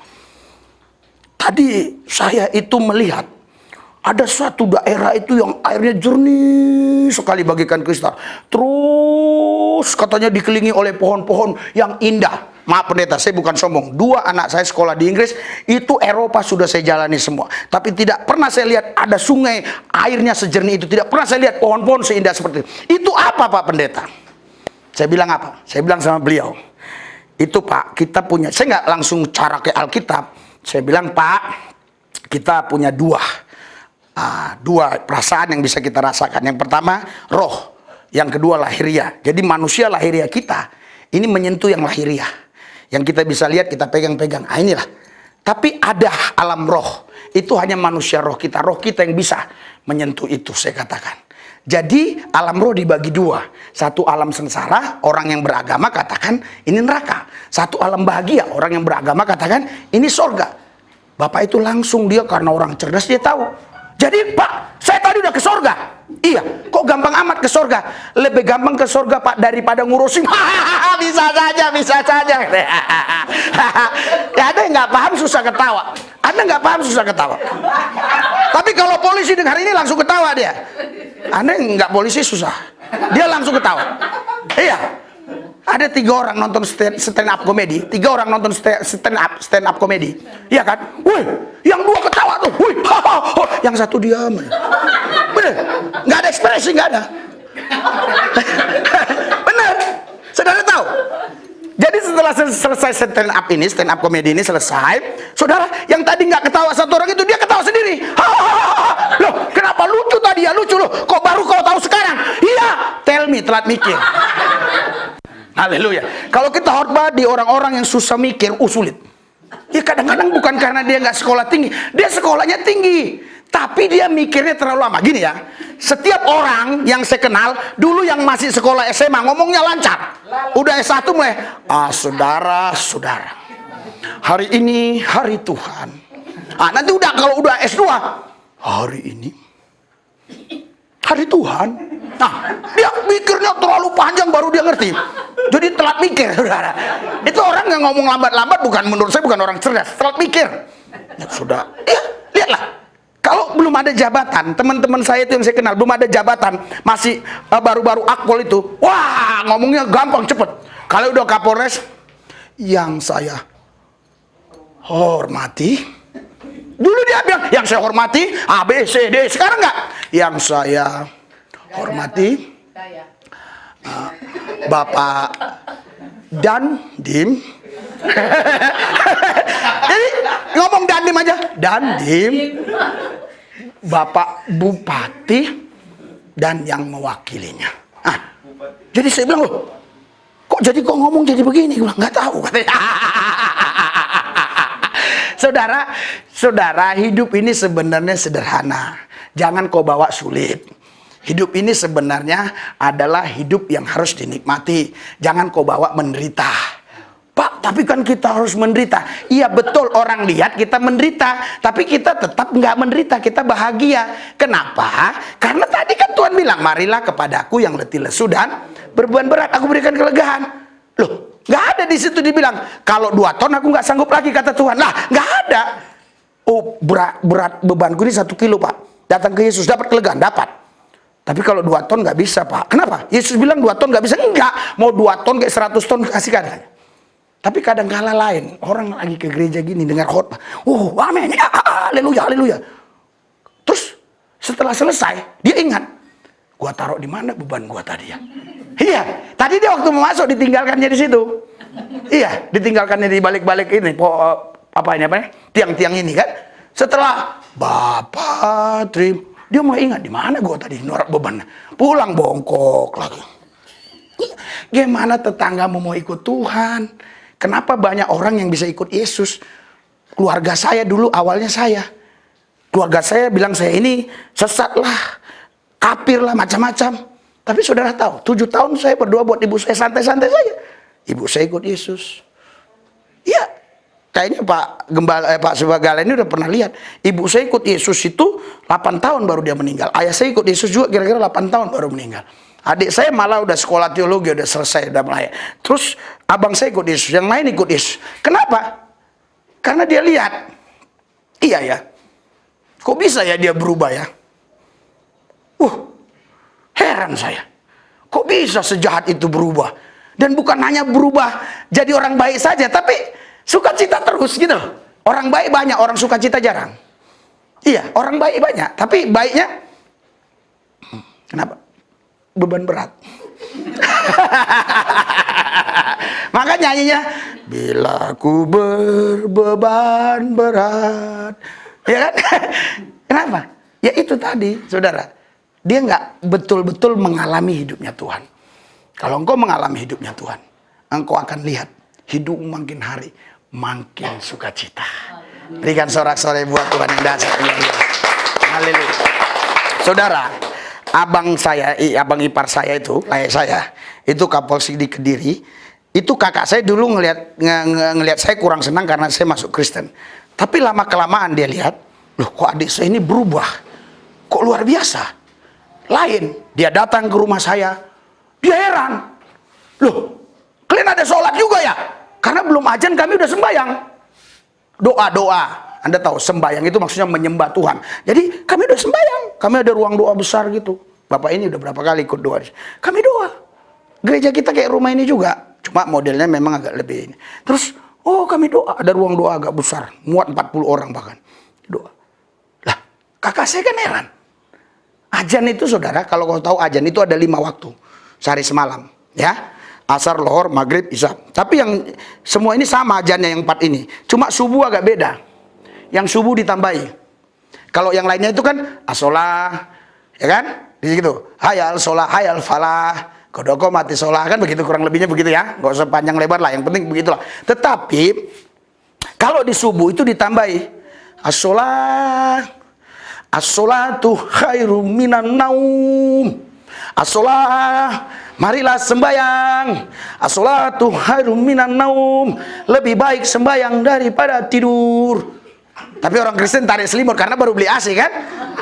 Tadi saya itu melihat ada suatu daerah itu yang airnya jernih sekali bagikan kristal. Terus katanya dikelilingi oleh pohon-pohon yang indah." Maaf pendeta, saya bukan sombong. 2 anak saya sekolah di Inggris, itu Eropa sudah saya jalani semua. Tapi tidak pernah saya lihat ada sungai, airnya sejernih itu. Tidak pernah saya lihat pohon-pohon seindah seperti itu. Itu apa Pak Pendeta? Saya bilang apa? Saya bilang sama beliau, itu Pak, kita punya, saya nggak langsung cara ke Alkitab. Saya bilang, Pak, kita punya 2 perasaan yang bisa kita rasakan. Yang pertama, roh. Yang kedua, lahiriah. Jadi manusia lahiriah kita, ini menyentuh yang lahiriah. Yang kita bisa lihat, kita pegang-pegang. Inilah. Tapi ada alam roh. Itu hanya manusia roh kita yang bisa menyentuh itu, saya katakan. Jadi alam roh dibagi 2. Satu alam sengsara, orang yang beragama katakan ini neraka. Satu alam bahagia, orang yang beragama katakan ini sorga. Bapak itu langsung dia karena orang cerdas dia tahu. Jadi Pak, saya tadi udah ke sorga. Iya, kok gampang amat ke sorga? Lebih gampang ke sorga Pak daripada ngurusin. Bisa saja. Ya, ada yang nggak paham susah ketawa. Anda nggak paham susah ketawa. Tapi kalau polisi dengar ini langsung ketawa dia. Anda nggak polisi susah. Dia langsung ketawa. Iya. Ada 3 orang nonton stand up komedi, 3 orang nonton stand up komedi. Iya kan? Woi, yang 2 ketawa tuh. Woi, yang 1 diam. Bener? Nggak ada ekspresi, nggak ada. Bener? Saudara tahu? Jadi setelah selesai stand up komedi ini selesai, saudara, yang tadi nggak ketawa 1 orang itu, dia ketawa sendiri. Loh, kenapa lucu tadi ya? Lucu loh. Kok baru kau tahu sekarang? Iya, tell me, telat mikir. Haleluya. Kalau kita khotbah di orang-orang yang susah mikir, sulit. Ya kadang-kadang bukan karena dia nggak sekolah tinggi, dia sekolahnya tinggi, tapi dia mikirnya terlalu lama. Gini ya, setiap orang yang saya kenal dulu yang masih sekolah SMA ngomongnya lancar. Udah S1 mulai, saudara-saudara, hari ini hari Tuhan. Nanti udah kalau udah S2, hari ini hari Tuhan. Nah, dia mikirnya terlalu panjang baru dia ngerti. Jadi telat mikir, saudara. Itu orang yang ngomong lambat-lambat menurut saya bukan orang cerdas, telat mikir. Ya, sudah, ya lihatlah. Kalau belum ada jabatan, teman-teman saya itu yang saya kenal belum ada jabatan, masih baru-baru akpol itu, wah ngomongnya gampang cepet. Kalau udah Kapolres, yang saya hormati, dulu dia bilang yang saya hormati A B C D, sekarang enggak, yang saya hormati Bapak Dandim. Jadi ngomong Dandim aja, Dandim, Bapak Bupati dan yang mewakilinya. Jadi saya bilang, loh, kok jadi kok ngomong jadi begini? Gue nggak tahu katanya. Saudara, hidup ini sebenarnya sederhana. Jangan kau bawa sulit. Hidup ini sebenarnya adalah hidup yang harus dinikmati. Jangan kau bawa menderita. Pak, tapi kan kita harus menderita. Iya betul, orang lihat kita menderita, tapi kita tetap nggak menderita, kita bahagia. Kenapa? Karena tadi kan Tuhan bilang, marilah kepadaku yang letih lesu dan berbeban berat, aku berikan kelegaan. Loh, nggak ada di situ dibilang, kalau 2 ton aku nggak sanggup lagi, kata Tuhan. Lah, nggak ada. Oh, berat bebanku ini 1 kilo, Pak. Datang ke Yesus, dapat kelegaan, dapat. Tapi kalau 2 ton nggak bisa, Pak. Kenapa? Yesus bilang 2 ton nggak bisa. Enggak, mau 2 ton kayak 100 ton kasihkan. Tapi kadang kala lain, orang lagi ke gereja gini, dengar khotbah, amin, ya, haleluya, haleluya. Terus setelah selesai, dia ingat, gua taruh di mana beban gua tadi ya? Iya, tadi dia waktu mau masuk ditinggalkannya di situ. Iya, ditinggalkannya di balik-balik ini, tiang-tiang ini kan. Setelah Bapak Trim, dia mau ingat di mana gua tadi norak beban. Pulang bongkok lagi. Gimana tetanggamu mau ikut Tuhan? Kenapa banyak orang yang bisa ikut Yesus? Keluarga saya dulu awalnya saya. Keluarga saya bilang saya ini sesat lah, kafir lah, macam-macam. Tapi saudara tahu, 7 tahun saya berdoa buat ibu saya santai-santai saja. Ibu saya ikut Yesus. Iya, kayaknya Pak Subagala ini udah pernah lihat. Ibu saya ikut Yesus itu 8 tahun baru dia meninggal. Ayah saya ikut Yesus juga kira-kira 8 tahun baru meninggal. Adik saya malah udah sekolah teologi, udah selesai, udah mulai. Terus abang saya ikut Yesus, yang lain ikut Yesus. Kenapa? Karena dia lihat, iya ya, kok bisa ya dia berubah ya? Heran saya. Kok bisa sejahat itu berubah? Dan bukan hanya berubah jadi orang baik saja, tapi sukacita terus gitu. Orang baik banyak, orang sukacita jarang. Iya, orang baik banyak, tapi baiknya kenapa? Beban berat. Maka nyanyinya, bila ku berbeban berat, ya kan? Kenapa? Ya itu tadi, saudara. Dia nggak betul-betul mengalami hidupnya Tuhan. Kalau engkau mengalami hidupnya Tuhan, engkau akan lihat hidup makin hari makin sukacita. Berikan sorak-sorai buat Tuhan yang dahsyat. Haleluya. Saudara, abang ipar saya itu, ayah saya, itu Kapolsek di Kediri. Itu kakak saya dulu ngelihat saya kurang senang karena saya masuk Kristen. Tapi lama kelamaan dia lihat, loh kok adik saya ini berubah, kok luar biasa. Lain, dia datang ke rumah saya, dia heran, loh kalian ada sholat juga ya? Karena belum ajan kami udah sembahyang, doa. Anda tahu sembahyang itu maksudnya menyembah Tuhan. Jadi kami udah sembahyang, kami ada ruang doa besar gitu. Bapak ini udah berapa kali ikut doa. Kami doa. Gereja kita kayak rumah ini juga. Cuma modelnya memang agak lebih ini. Terus, kami doa. Ada ruang doa agak besar. Muat 40 orang bahkan. Doa. Lah, kakak saya kan heran. Ajan itu saudara, kalau kau tahu ajan itu ada 5 waktu. Sehari semalam. Ya. Asar, lohor, maghrib, isya. Tapi yang semua ini sama ajannya yang 4 ini. Cuma subuh agak beda. Yang subuh ditambahi. Kalau yang lainnya itu kan asolah, ya kan? Di situ. Hayal solah, hayal falah, kodoko mati solah, kan begitu, kurang lebihnya begitu ya. Gak usah panjang lebar lah, yang penting begitulah. Tetapi kalau di subuh itu ditambahi asolah, as-sholatu khairum minan naum. As-sholah, marilah sembayang. As-sholatu khairum minan naum. Lebih baik sembayang daripada tidur. Tapi orang Kristen tarik selimut karena baru beli AC kan.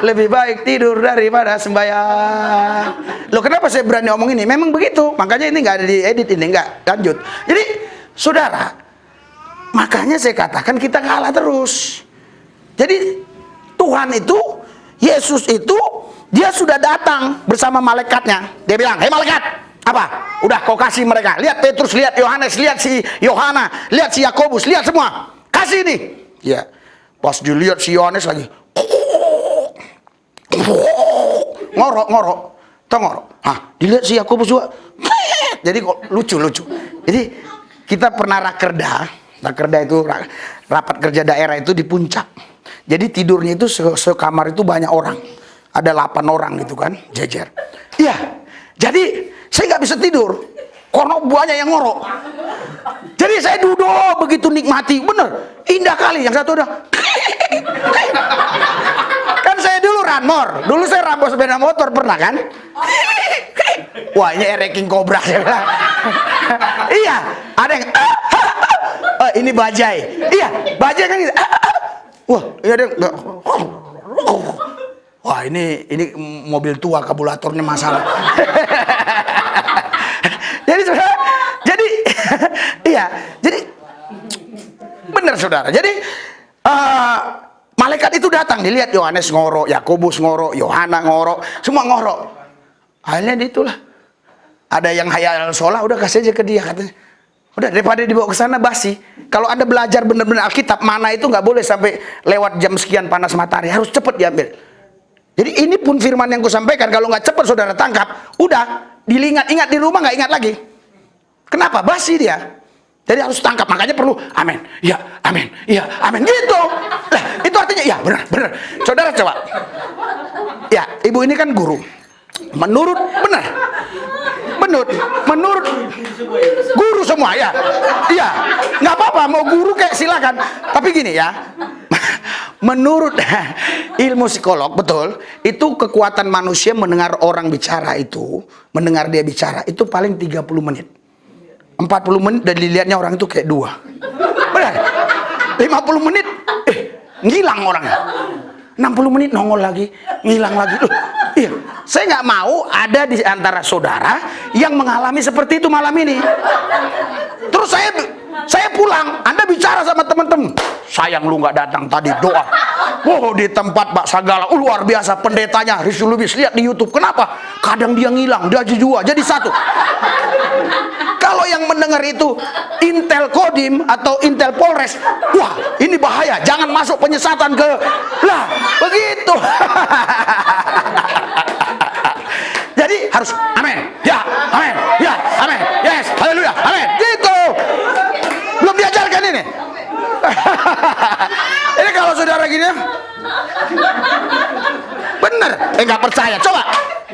Lebih baik tidur daripada sembayang. Loh, kenapa saya berani ngomong ini? Memang begitu. Makanya ini nggak ada di edit, ini nggak lanjut. Jadi saudara, makanya saya katakan kita kalah terus. Jadi Tuhan itu, Yesus itu, dia sudah datang bersama malaikatnya. Dia bilang, hei malaikat, apa? Udah kau kasih mereka. Lihat Petrus, lihat Yohanes, lihat si Yohana, lihat si Yakobus, lihat semua. Kasih nih. Ya. Pas dilihat si Yohanes lagi. Ngorok. Tahu ngorok? Hah, dilihat si Yakobus juga. Jadi kok lucu. Jadi kita pernah rakerda. Rakerda itu rapat kerja daerah itu di puncak. Jadi tidurnya itu sekamar itu banyak orang. Ada 8 orang gitu kan, jejer. Iya, jadi saya nggak bisa tidur, karena banyak yang ngorok. Jadi saya duduk begitu nikmati, bener, indah kali. Yang satu udah, kan saya dulu ranmor, dulu saya rambo sepeda motor pernah kan. Wah, ini King Cobra saya bilang. Iya, ada yang, ini bajai. Iya, bajai kan gitu. Wah, iya ada yang, wah ini mobil tua, kabulatornya masalah. Jadi saudara, iya, jadi benar saudara. Jadi malaikat itu datang, dilihat Yohanes ngorok, Yakobus ngorok, Yohana ngorok, semua ngorok. Akhirnya itulah, ada yang hayal sholah, udah kasih aja ke dia katanya. Udah, daripada dibawa ke sana basi. Kalau Anda belajar benar-benar Alkitab, mana itu nggak boleh sampai lewat jam sekian panas matahari, harus cepat diambil. Jadi ini pun firman yang kusampaikan, kalau nggak cepat saudara tangkap, udah diingat-ingat di rumah nggak ingat lagi. Kenapa? Basi dia. Jadi harus tangkap, makanya perlu amin, ya amin, ya amin gitu. Lah, itu artinya ya benar. Saudara coba. Ya, ibu ini kan guru. Menurut guru semua ya. Iya, nggak apa-apa mau guru kayak silakan. Tapi gini ya. Menurut ilmu psikolog, betul, itu kekuatan manusia mendengar orang bicara itu, mendengar dia bicara, itu paling 30 menit. 40 menit dan dilihatnya orang itu kayak 2. Benar? 50 menit, ngilang orangnya. 60 menit nongol lagi, ngilang lagi. Loh, iya, saya nggak mau ada di antara saudara yang mengalami seperti itu malam ini. Terus saya pulang, Anda bicara sama teman-teman, sayang lu nggak datang tadi doa. Wow, di tempat Pak Sagala, luar biasa pendetanya Rizky Lubis, lihat di YouTube. Kenapa? Kadang dia ngilang, dia jujur, jadi satu. Kalau yang mendengar itu Intel Kodim atau Intel Polres, wah ini bahaya, jangan masuk penyesatan ke, lah begitu. Jadi harus amin, ya amin, ya amin, yes, haleluya, amin, gitu. Belum diajarkan ini. Ini kalau saudara gini, bener, nggak percaya, coba.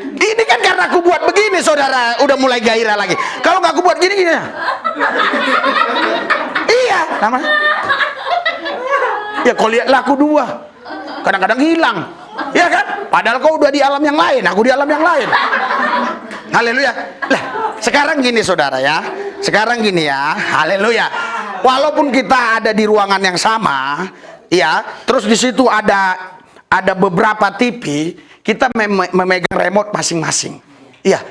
Ini kan karena aku buat begini, saudara, udah mulai gairah lagi. Kalau nggak aku buat gini. Iya, namanya. Ya kau lihat laku 2, kadang-kadang hilang, ya kan? Padahal kau udah di alam yang lain, aku di alam yang lain. Haleluya. Lah, sekarang gini saudara ya, sekarang gini ya, haleluya. Walaupun kita ada di ruangan yang sama, ya, terus di situ ada beberapa TV, kita memegang remote masing-masing. Iya,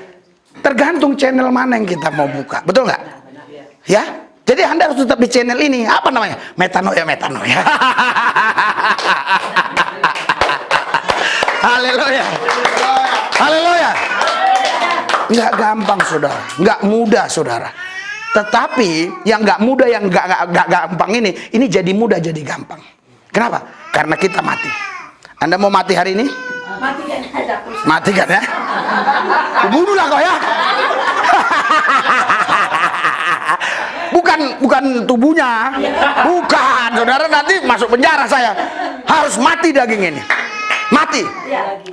tergantung channel mana yang kita mau buka, betul nggak? Ya, jadi Anda harus tetap di channel ini. Apa namanya? Metanoia. Haleluya. Haleluya. Nggak gampang saudara, nggak mudah saudara. Tetapi yang nggak mudah, yang nggak gampang ini jadi mudah jadi gampang. Kenapa? Karena kita mati. Anda mau mati hari ini? Mati kan ada. Mati kan ya? Bunuhlah kau ya. Bukan tubuhnya, bukan saudara, nanti masuk penjara saya. Harus mati daging ini, mati.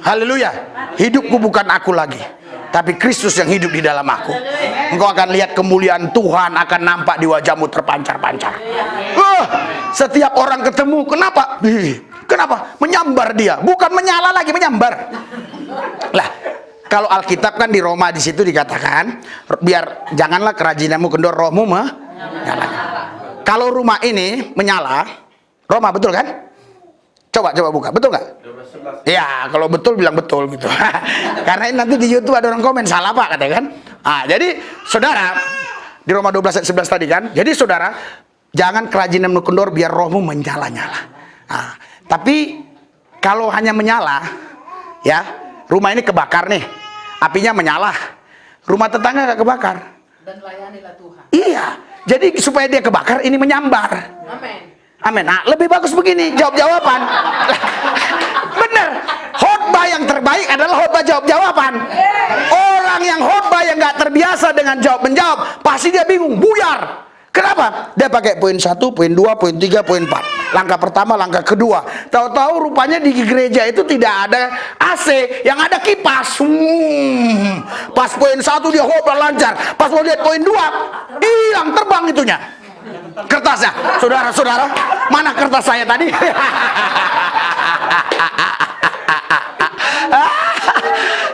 Haleluya. Hidupku bukan aku lagi, tapi Kristus yang hidup di dalam aku. Engkau akan lihat kemuliaan Tuhan akan nampak di wajahmu terpancar-pancar. Setiap orang ketemu, kenapa? Kenapa? Menyambar dia, bukan menyala lagi, menyambar. Lah, kalau Alkitab kan di Roma di situ dikatakan, biar janganlah kerajinanmu kendor, rohmu menyala. Kalau rumah ini menyala, Roma betul kan? Coba buka, betul nggak? Ya, kalau betul bilang betul gitu. Karena nanti di YouTube ada orang komen salah pak katanya kan. Jadi saudara di Roma 12 ayat 11 tadi kan. Jadi saudara jangan kerajinanmu kendor biar rohmu menyala-nyala. Tapi kalau hanya menyala, ya rumah ini kebakar nih, apinya menyala, rumah tetangga gak kebakar. Dan layanilah Tuhan. Iya, jadi supaya dia kebakar ini menyambar. Amin. Amin. Nah, lebih bagus begini, jawab-jawaban. Bener. Khotbah yang terbaik adalah khotbah jawab-jawaban. Orang yang khotbah yang nggak terbiasa dengan jawab-menjawab, pasti dia bingung, buyar. Kenapa? Dia pakai poin 1, poin 2, poin 3, poin 4. Langkah pertama, langkah kedua. Tahu-tahu rupanya di gereja itu tidak ada AC, yang ada kipas. Pas poin 1 dia khotbah lancar. Pas mau lihat poin 2, hilang terbang itunya. Kertasnya, saudara-saudara, mana kertas saya tadi?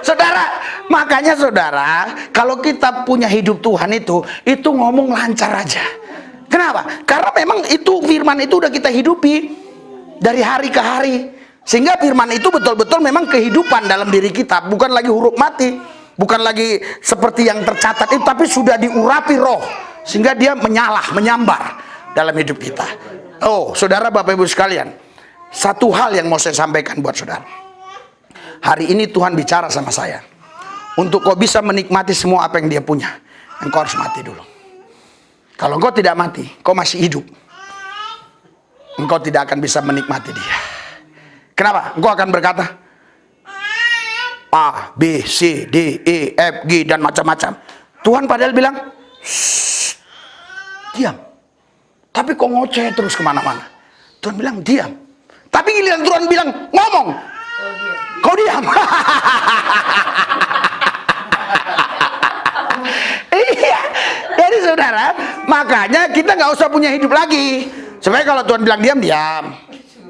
Saudara, makanya saudara, kalau kita punya hidup Tuhan itu ngomong lancar aja. Kenapa? Karena memang itu firman itu udah kita hidupi dari hari ke hari. Sehingga firman itu betul-betul memang kehidupan dalam diri kita, bukan lagi huruf mati, bukan lagi seperti yang tercatat itu, tapi sudah diurapi roh. Sehingga dia menyambar dalam hidup kita. Oh, saudara, Bapak Ibu sekalian, satu hal yang mau saya sampaikan buat saudara. Hari ini Tuhan bicara sama saya. Untuk kau bisa menikmati semua apa yang dia punya, engkau harus mati dulu. Kalau engkau tidak mati, kau masih hidup, engkau tidak akan bisa menikmati dia. Kenapa? Engkau akan berkata A, B, C, D, E, F, G, dan macam-macam. Tuhan padahal bilang diam. Tapi kok ngoceh terus kemana-mana. Tuhan bilang diam. Tapi giliran Tuhan bilang ngomong, kau diam. Iya. Jadi saudara, makanya kita nggak usah punya hidup lagi. Supaya kalau Tuhan bilang diam, diam.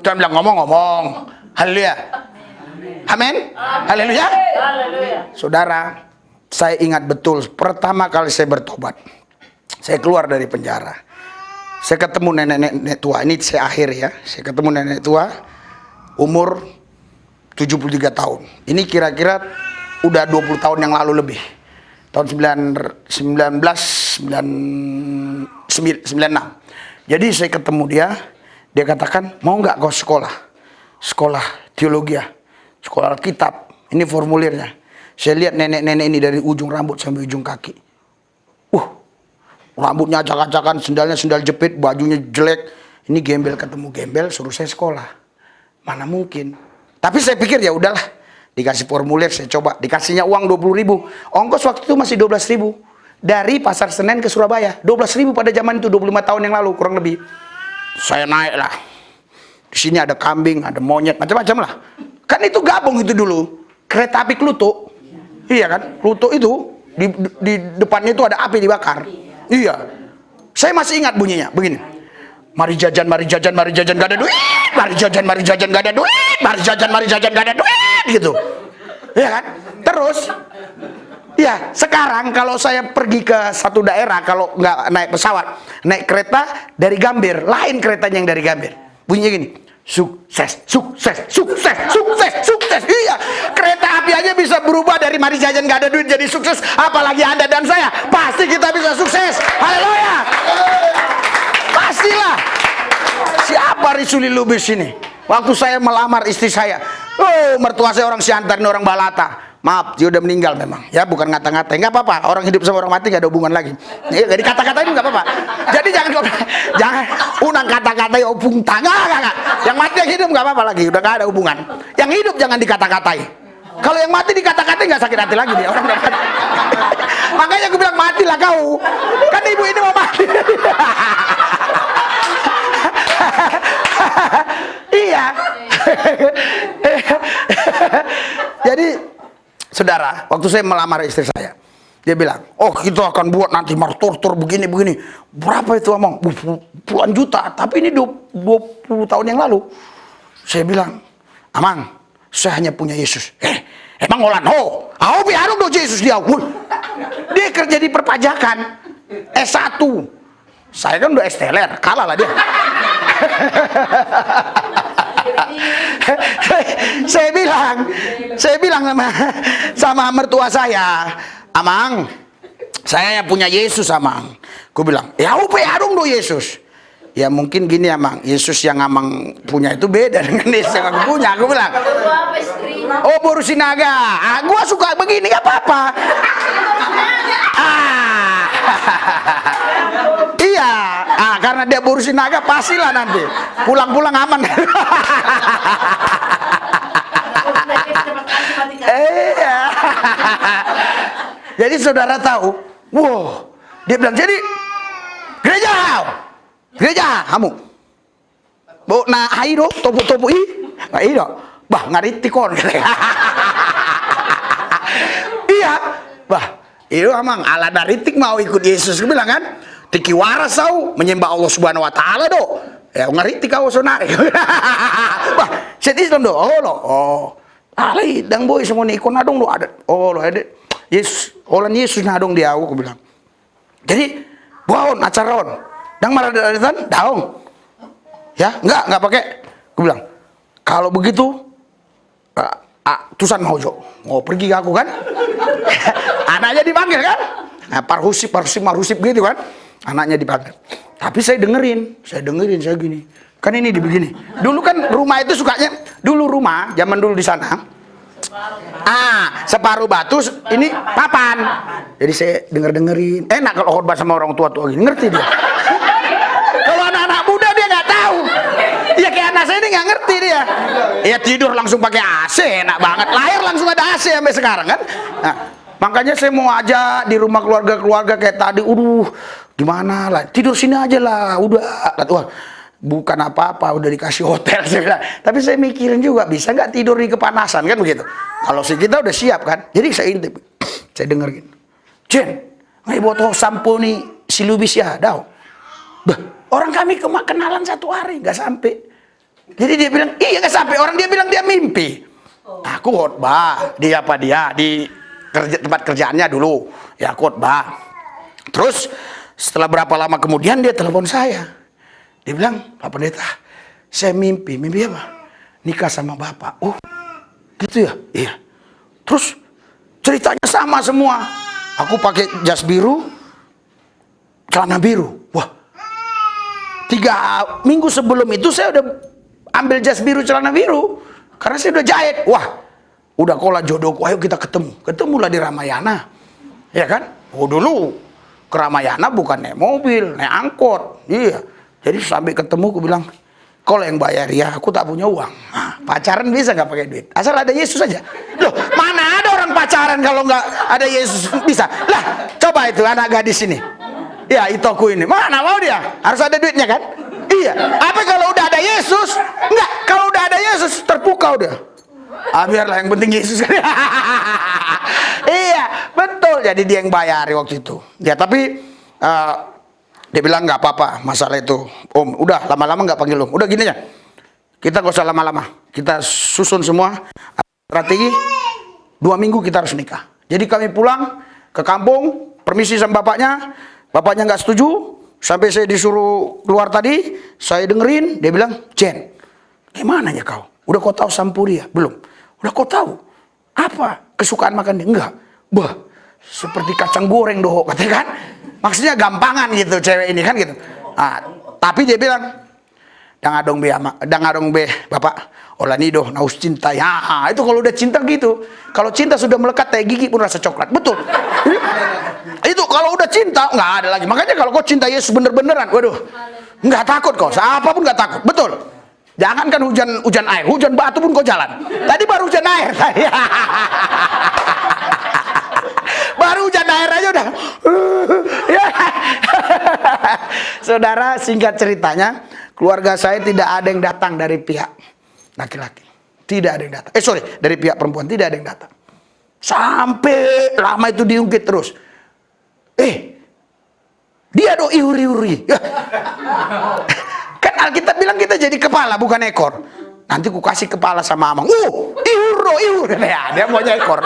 Tuhan bilang ngomong. Haleluya. Amin. Haleluya. Saudara, saya ingat betul pertama kali saya bertobat. Saya keluar dari penjara. Saya ketemu nenek-nenek tua. Ini saya akhir ya. Saya ketemu nenek tua umur 73 tahun. Ini kira-kira udah 20 tahun yang lalu lebih. Tahun 1996. Jadi saya ketemu dia. Dia katakan, mau nggak kau sekolah? Sekolah teologi ya. Sekolah Alkitab. Ini formulirnya. Saya lihat nenek-nenek ini dari ujung rambut sampai ujung kaki. Rambutnya acak-acakan, sendalnya sendal jepit, bajunya jelek. Ini gembel ketemu gembel, suruh saya sekolah. Mana mungkin. Tapi saya pikir ya udahlah. Dikasih formulir, saya coba. Dikasihnya uang 20.000. Ongkos waktu itu masih 12.000. Dari Pasar Senen ke Surabaya. 12.000 pada zaman itu, 25 tahun yang lalu kurang lebih. Saya naik lah. Di sini ada kambing, ada monyet, macam-macam lah. Kan itu gabung itu dulu. Kereta api Klutuk. Iya kan? Klutuk itu di depannya itu ada api dibakar. Iya. Saya masih ingat bunyinya begini. Mari jajan, mari jajan, mari jajan, gak ada duit. Mari jajan, gak ada duit. Mari jajan, gak ada duit. Gitu. Iya kan? Terus, ya sekarang kalau saya pergi ke satu daerah, kalau nggak naik pesawat, naik kereta dari Gambir, lain keretanya yang dari Gambir. Bunyinya gini. Sukses, sukses, sukses, sukses, sukses. Iya, kereta api aja bisa berubah dari mari jajan gak ada duit jadi sukses. Apalagi Anda dan saya, pasti kita bisa sukses. Haleluya. Pastilah. Siapa Risuli Lubis ini? Waktu saya melamar istri saya, Oh, mertua saya orang Siantar, ini orang Balata. Maaf, dia udah meninggal memang. Ya, bukan ngata-ngatain. Nggak apa-apa. Orang hidup sama orang mati nggak ada hubungan lagi. Ya, jadi kata-katain nggak apa-apa. Jadi jangan unang kata-katai opung tangga, nggak. Yang mati yang hidup nggak apa-apa lagi. Udah nggak ada hubungan. Yang hidup jangan dikata-katai. Kalau yang mati dikata-katai nggak sakit hati lagi dia. Orang udah mati. Makanya aku bilang matilah kau. Kan ibu ini mau mati. Iya. Jadi saudara, waktu saya melamar istri saya, dia bilang, oh kita akan buat nanti martur begini-begini. Berapa itu Amang? Puluhan juta. Tapi ini 20 tahun yang lalu. Saya bilang, Amang, saya hanya punya Yesus. Emang olan ho? Aku biarun do Yesus dia. Dia kerja di perpajakan. S1. Saya kan udah S-teler, kalah lah dia. saya bilang sama mertua saya, Amang, saya yang punya Yesus Amang. Aku bilang, ya upe adung do Yesus. Ya mungkin gini Amang, Yesus yang Amang punya itu beda dengan Yesus yang aku punya. Aku bilang, oh baru sinaga. Gua suka begini gak apa-apa. Iya, karena dia burusin naga pastilah nanti pulang-pulang aman. Iya. Jadi saudara tahu, wow, dia bilang jadi gereja kamu. Bu na airo topu i, airo, bah ngariti kon. Iya, bah. Itu Amang ala daritik mau ikut Yesus. Aku bilang kan, tiki waras kau menyembah Allah Subhanahu Wa Taala do. Ya ngerti kau sonari. Bah, sedih do. Oh. Alai dang boy semua ni ikon adong do ada. Oh lo ada. Yesus, olan Yesus nadong dia aku bilang. Jadi, buahon acaron. Dang marah daritan daong. Ya, enggak pakai. Aku bilang, kalau begitu tusan mau jo. Mau pergi ke aku kan? Anaknya dipanggil kan? Nah, parhusip gitu kan? Anaknya dipanggil. Tapi saya dengerin saya gini. Kan ini dibegini. Dulu kan rumah itu sukanya, dulu rumah zaman dulu di sana. Separuh batu ini papan. Jadi saya dengerin. Enak kalau khotbah sama orang tua gini, ngerti dia. Kalau anak-anak muda dia nggak tahu. Ya kayak anak saya ini nggak ngerti dia. Ya tidur langsung pakai AC, enak banget. Lahir langsung ada AC sampai sekarang kan. Nah, makanya saya mau ajak di rumah keluarga kayak tadi. Gimana lah? Tidur sini aja lah. Udah. Wah, bukan apa-apa. Udah dikasih hotel saya bilang. Tapi saya mikirin juga bisa nggak tidur di kepanasan kan begitu. Kalau sih kita udah siap kan. Jadi saya intip. Saya dengerin. Jen, nggak buat sampo nih si Lubis ya, dah. Orang kami kenalan 1 hari nggak sampai. Jadi dia bilang, iya nggak sampai. Orang dia bilang dia mimpi. Aku khotbah di tempat kerjaannya dulu. Ya khotbah. Terus setelah berapa lama kemudian dia telepon saya. Dia bilang, Pak Pendeta, saya mimpi apa? Nikah sama Bapak. Oh, gitu ya? Iya. Terus ceritanya sama semua. Aku pakai jas biru, celana biru. Wah, 3 minggu sebelum itu saya udah ambil jas biru, celana biru. Karena saya udah jahit. Wah, udah kola jodohku, ayo kita ketemu. Ketemulah di Ramayana. Ya kan? Oh dulu ke Ramayana bukan naik mobil, naik angkot. Iya. Jadi sampai ketemu aku bilang, kalau yang bayar ya aku tak punya uang. Nah, pacaran bisa nggak pakai duit? Asal ada Yesus aja. Loh, mana ada orang pacaran kalau nggak ada Yesus bisa? Lah, coba itu anak gadis ini. Ya, itu aku ini. Mana mau dia? Harus ada duitnya kan? Iya. Apa kalau udah ada Yesus? Enggak, kalau udah ada Yesus terpukau dia. Biarlah yang penting Yesus. Iya, betul. Jadi dia yang bayar waktu itu. Ya, tapi dia bilang nggak apa-apa masalah itu. Om, udah lama-lama nggak panggil om. Udah gini aja. Kita gak usah lama-lama. Kita susun semua strategi. 2 minggu kita harus nikah. Jadi kami pulang ke kampung, permisi sama bapaknya. Bapaknya nggak setuju. Sampai saya disuruh keluar tadi, saya dengerin. Dia bilang, Jen, gimana ya kau? Udah kau tahu Sampuria? Belum. Udah kau tahu? Apa kesukaan makan dia? Enggak. Bah, seperti kacang goreng doh, katanya kan? Maksudnya gampangan gitu cewek ini kan gitu. Tapi dia bilang, dang adong be bapak, Olanido, naus cinta. Ya, itu kalau udah cinta gitu. Kalau cinta sudah melekat kayak gigi pun rasa coklat. Betul. Itu kalau udah cinta nggak ada lagi. Makanya kalau kau cinta Yesus bener-beneran, waduh, nggak takut kau. Siapapun nggak takut. Betul. Jangankan hujan air, hujan batu pun kau jalan. Tadi baru hujan air. Baru hujan air aja udah. Saudara, singkat ceritanya, keluarga saya tidak ada yang datang dari pihak laki-laki. Tidak ada yang datang. Dari pihak perempuan tidak ada yang datang. Sampai lama itu diungkit terus. Dia ihuri-ihuri. Kan Alkitab bilang kita jadi kepala bukan ekor. Nanti ku kasih kepala sama Amang. Ihur. Ya, dia maunya ekor.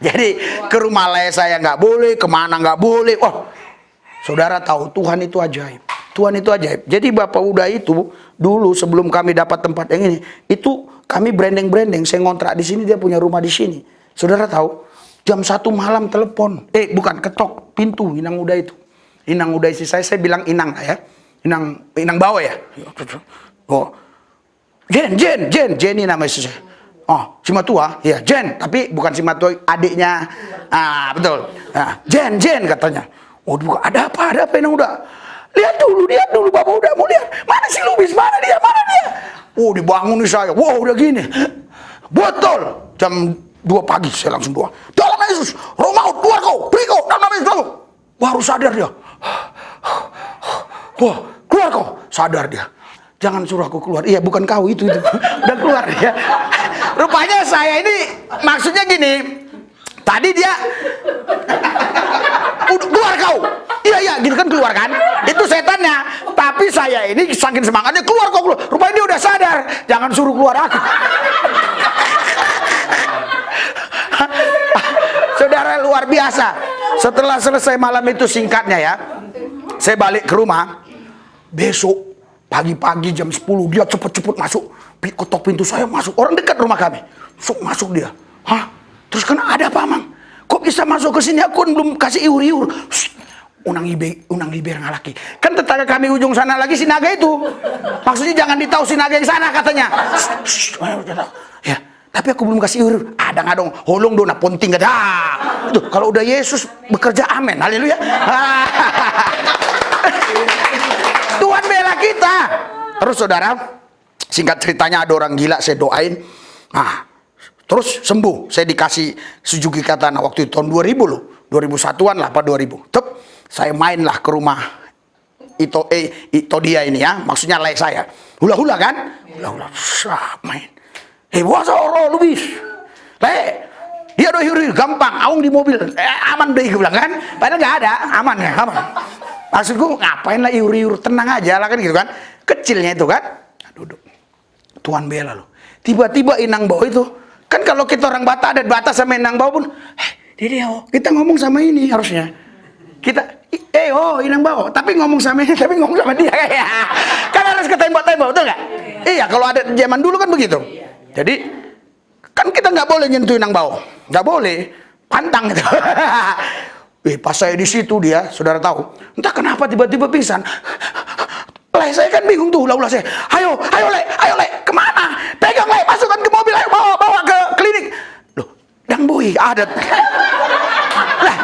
Jadi ke rumah lay saya nggak boleh, kemana nggak boleh. Wah, saudara tahu Tuhan itu ajaib. Tuhan itu ajaib. Jadi Bapak Uda itu dulu sebelum kami dapat tempat yang ini, itu kami branding. Saya ngontrak di sini, dia punya rumah di sini. Saudara tahu, jam 1 malam telepon. Ketok pintu Inang Uda itu. Inang Uda isi saya bilang Inang lah ya. Inang bawa ya. Oh, Jenny nama istri saya. Oh, si Matua, ya Jen, tapi bukan si Matua, adiknya. Betul. Jen katanya. Oh, ada apa Inang Uda? Lihat dulu Bapak Uda mau lihat. Mana si Lubis? Mana dia? Oh, dibangun nih saya. Wow, udah gini. Betul. Jam 2 pagi saya langsung doa. Dalam Yesus, roh maut keluar kau, pergi kau, dalam Yesus kau. Baru sadar dia. Wah, keluar kau. Sadar dia. Jangan suruh aku keluar. Iya, bukan kau itu. Udah keluar ya. Rupanya saya ini maksudnya gini. Tadi dia keluar kau. Iya, gitu kan keluar kan. Itu setannya. Tapi saya ini saking semangatnya keluar kau. Rupanya dia udah sadar. Jangan suruh keluar aku. Saudara, luar biasa. Setelah selesai malam itu, singkatnya ya, saya balik ke rumah. Besok pagi-pagi jam 10 dia cepet-cepet masuk, ketok pintu saya, masuk. Orang dekat rumah kami. Masuk dia. Hah? Terus kan ada apa, Mang? Kok bisa masuk ke sini? Aku belum kasih iur-iur. Unang liber ngalaki. Kan tetangga kami ujung sana lagi si naga itu. Maksudnya jangan ditahu si naga yang sana katanya. Ya, tapi aku belum kasih iur. Ada ngadong, holong dona ponting ada. Tuh, kalau udah Yesus bekerja, amin. Haleluya. Tuhan bela kita. Terus saudara, singkat ceritanya ada orang gila saya doain. Terus sembuh. Saya dikasih Suzuki Katana waktu itu tahun 2000 loh. 2001-an lah apa 2000. Saya mainlah ke rumah itu dia ini ya. Maksudnya lay saya. Hula-hula kan? Hula-hula. Main. Wasa orang lebih. Dia dohir gampang. Aung di mobil. Aman deh gue bilang kan. Padahal nggak ada. Aman ya. Aman. Maksudku ngapain lah iur-iur, tenang aja lah kan gitu kan. Kecilnya itu kan. Duduk. Tuhan bela loh. Tiba-tiba Inang Bau itu. Kan kalau kita orang Batak ada batas sama Inang Bau pun. Kita ngomong sama ini harusnya. Kita, Inang Bau. Tapi ngomong sama ini, tapi ngomong sama dia. Kan harus ke tembak-tembak, betul nggak? Iya, kalau ada zaman dulu kan begitu. Jadi, kan kita nggak boleh nyentuh Inang Bau. Nggak boleh. Pantang gitu. Pas saya di situ dia, saudara tahu, entah kenapa tiba-tiba pingsan. Saya kan bingung tuh, ulah saya. Ayo le, kemana? Pegang le, masukkan ke mobil, ayo bawa ke klinik. Loh, Dang Boy, adat. Lah,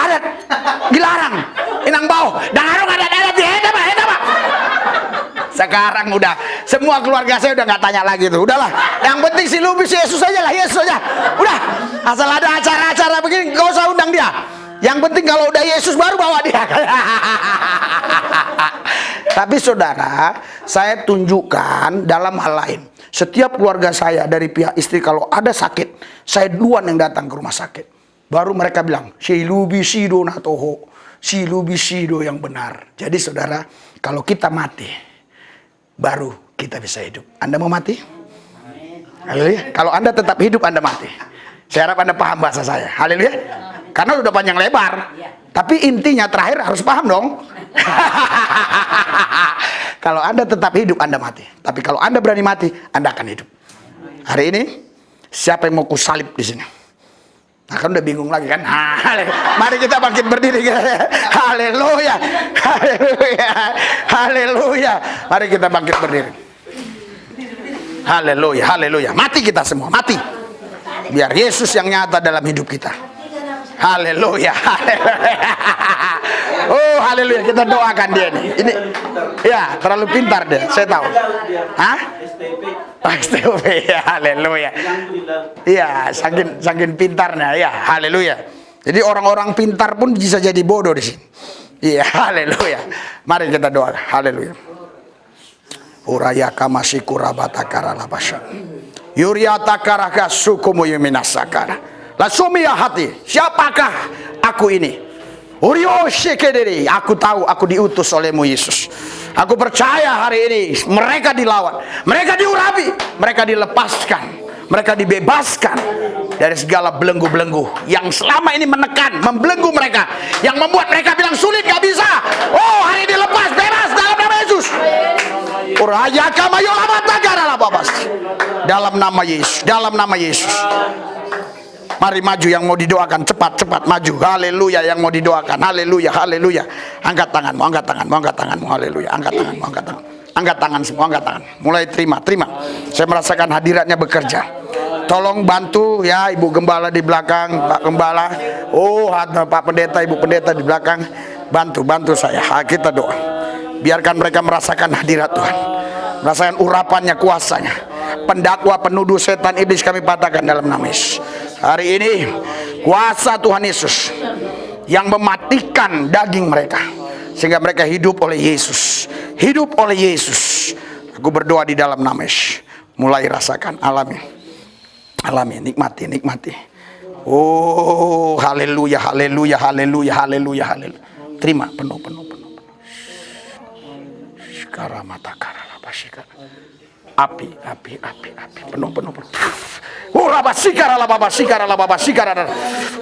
adat, dilarang. Inang Bau, Dangarung adat ya, apa? Sekarang udah, semua keluarga saya udah nggak tanya lagi tuh. Udahlah, yang penting si Lubis Yesus aja lah, Yesus aja. Udah, asal ada acara-acara begini, gak usah undang dia. Yang penting kalau udah Yesus baru bawa dia. Tapi saudara, saya tunjukkan dalam hal lain. Setiap keluarga saya dari pihak istri kalau ada sakit, saya duluan yang datang ke rumah sakit. Baru mereka bilang, si Lubisido natoho, si Lubisido yang benar. Jadi saudara, kalau kita mati, baru kita bisa hidup. Anda mau mati? Haleluya. Kalau Anda tetap hidup, Anda mati. Saya harap Anda paham bahasa saya. Haleluya. Karena udah panjang lebar. Tapi intinya terakhir harus paham dong. Kalau Anda tetap hidup, Anda mati. Tapi kalau Anda berani mati, Anda akan hidup. Hari ini, siapa yang mau kusalib di sini? Nah, kan udah bingung lagi kan? Mari kita bangkit berdiri. Haleluya. Haleluya. Haleluya. Mari kita bangkit berdiri. Haleluya, haleluya. Mati kita semua, mati. Biar Yesus yang nyata dalam hidup kita. Haleluya, haleluya. Oh, haleluya. Kita doakan dia nih. Ini ya, terlalu pintar dia, saya tahu. Hah? STP, ya, haleluya. Iya, saking pintarnya, ya, haleluya. Jadi orang-orang pintar pun bisa jadi bodoh di sini. Iya, haleluya. Mari kita doa, haleluya. Uraya kamasiku rabatakara labasha. Yuriata karaka sukumu yuminasakara. Lasumia hati, siapakah aku ini? Urio shekederi, aku tahu aku diutus olehmu Yesus. Aku percaya hari ini mereka dilawan, mereka diurapi, mereka dilepaskan, mereka dibebaskan dari segala belenggu-belenggu yang selama ini menekan, membelenggu mereka, yang membuat mereka bilang sulit, gak bisa. Oh, hari ini lepas, bebas dalam nama Yesus. Uraya kamayola batagara lababas. Dalam nama Yesus, dalam nama Yesus. Mari maju yang mau didoakan, cepat-cepat maju. Haleluya yang mau didoakan. Haleluya, haleluya. Angkat tanganmu, angkat tanganmu, angkat tanganmu. Haleluya, angkat tanganmu, angkat tangan. Angkat tangan semua, angkat tangan. Mulai terima. Saya merasakan hadiratnya bekerja. Tolong bantu ya Ibu Gembala di belakang, Pak Gembala. Oh, Pak Pendeta, Ibu Pendeta di belakang. Bantu saya. Kita doa. Biarkan mereka merasakan hadirat Tuhan. Merasakan urapannya, kuasanya. Pendakwa, penuduh setan iblis kami patahkan dalam nama Yesus. Hari ini kuasa Tuhan Yesus yang mematikan daging mereka sehingga mereka hidup oleh Yesus. Hidup oleh Yesus. Aku berdoa di dalam nama Yesus. Mulai rasakan, alami. Alami, nikmati. Oh, haleluya, haleluya, haleluya, haleluya, haleluya. Terima penuh. Api, penuh. Oh,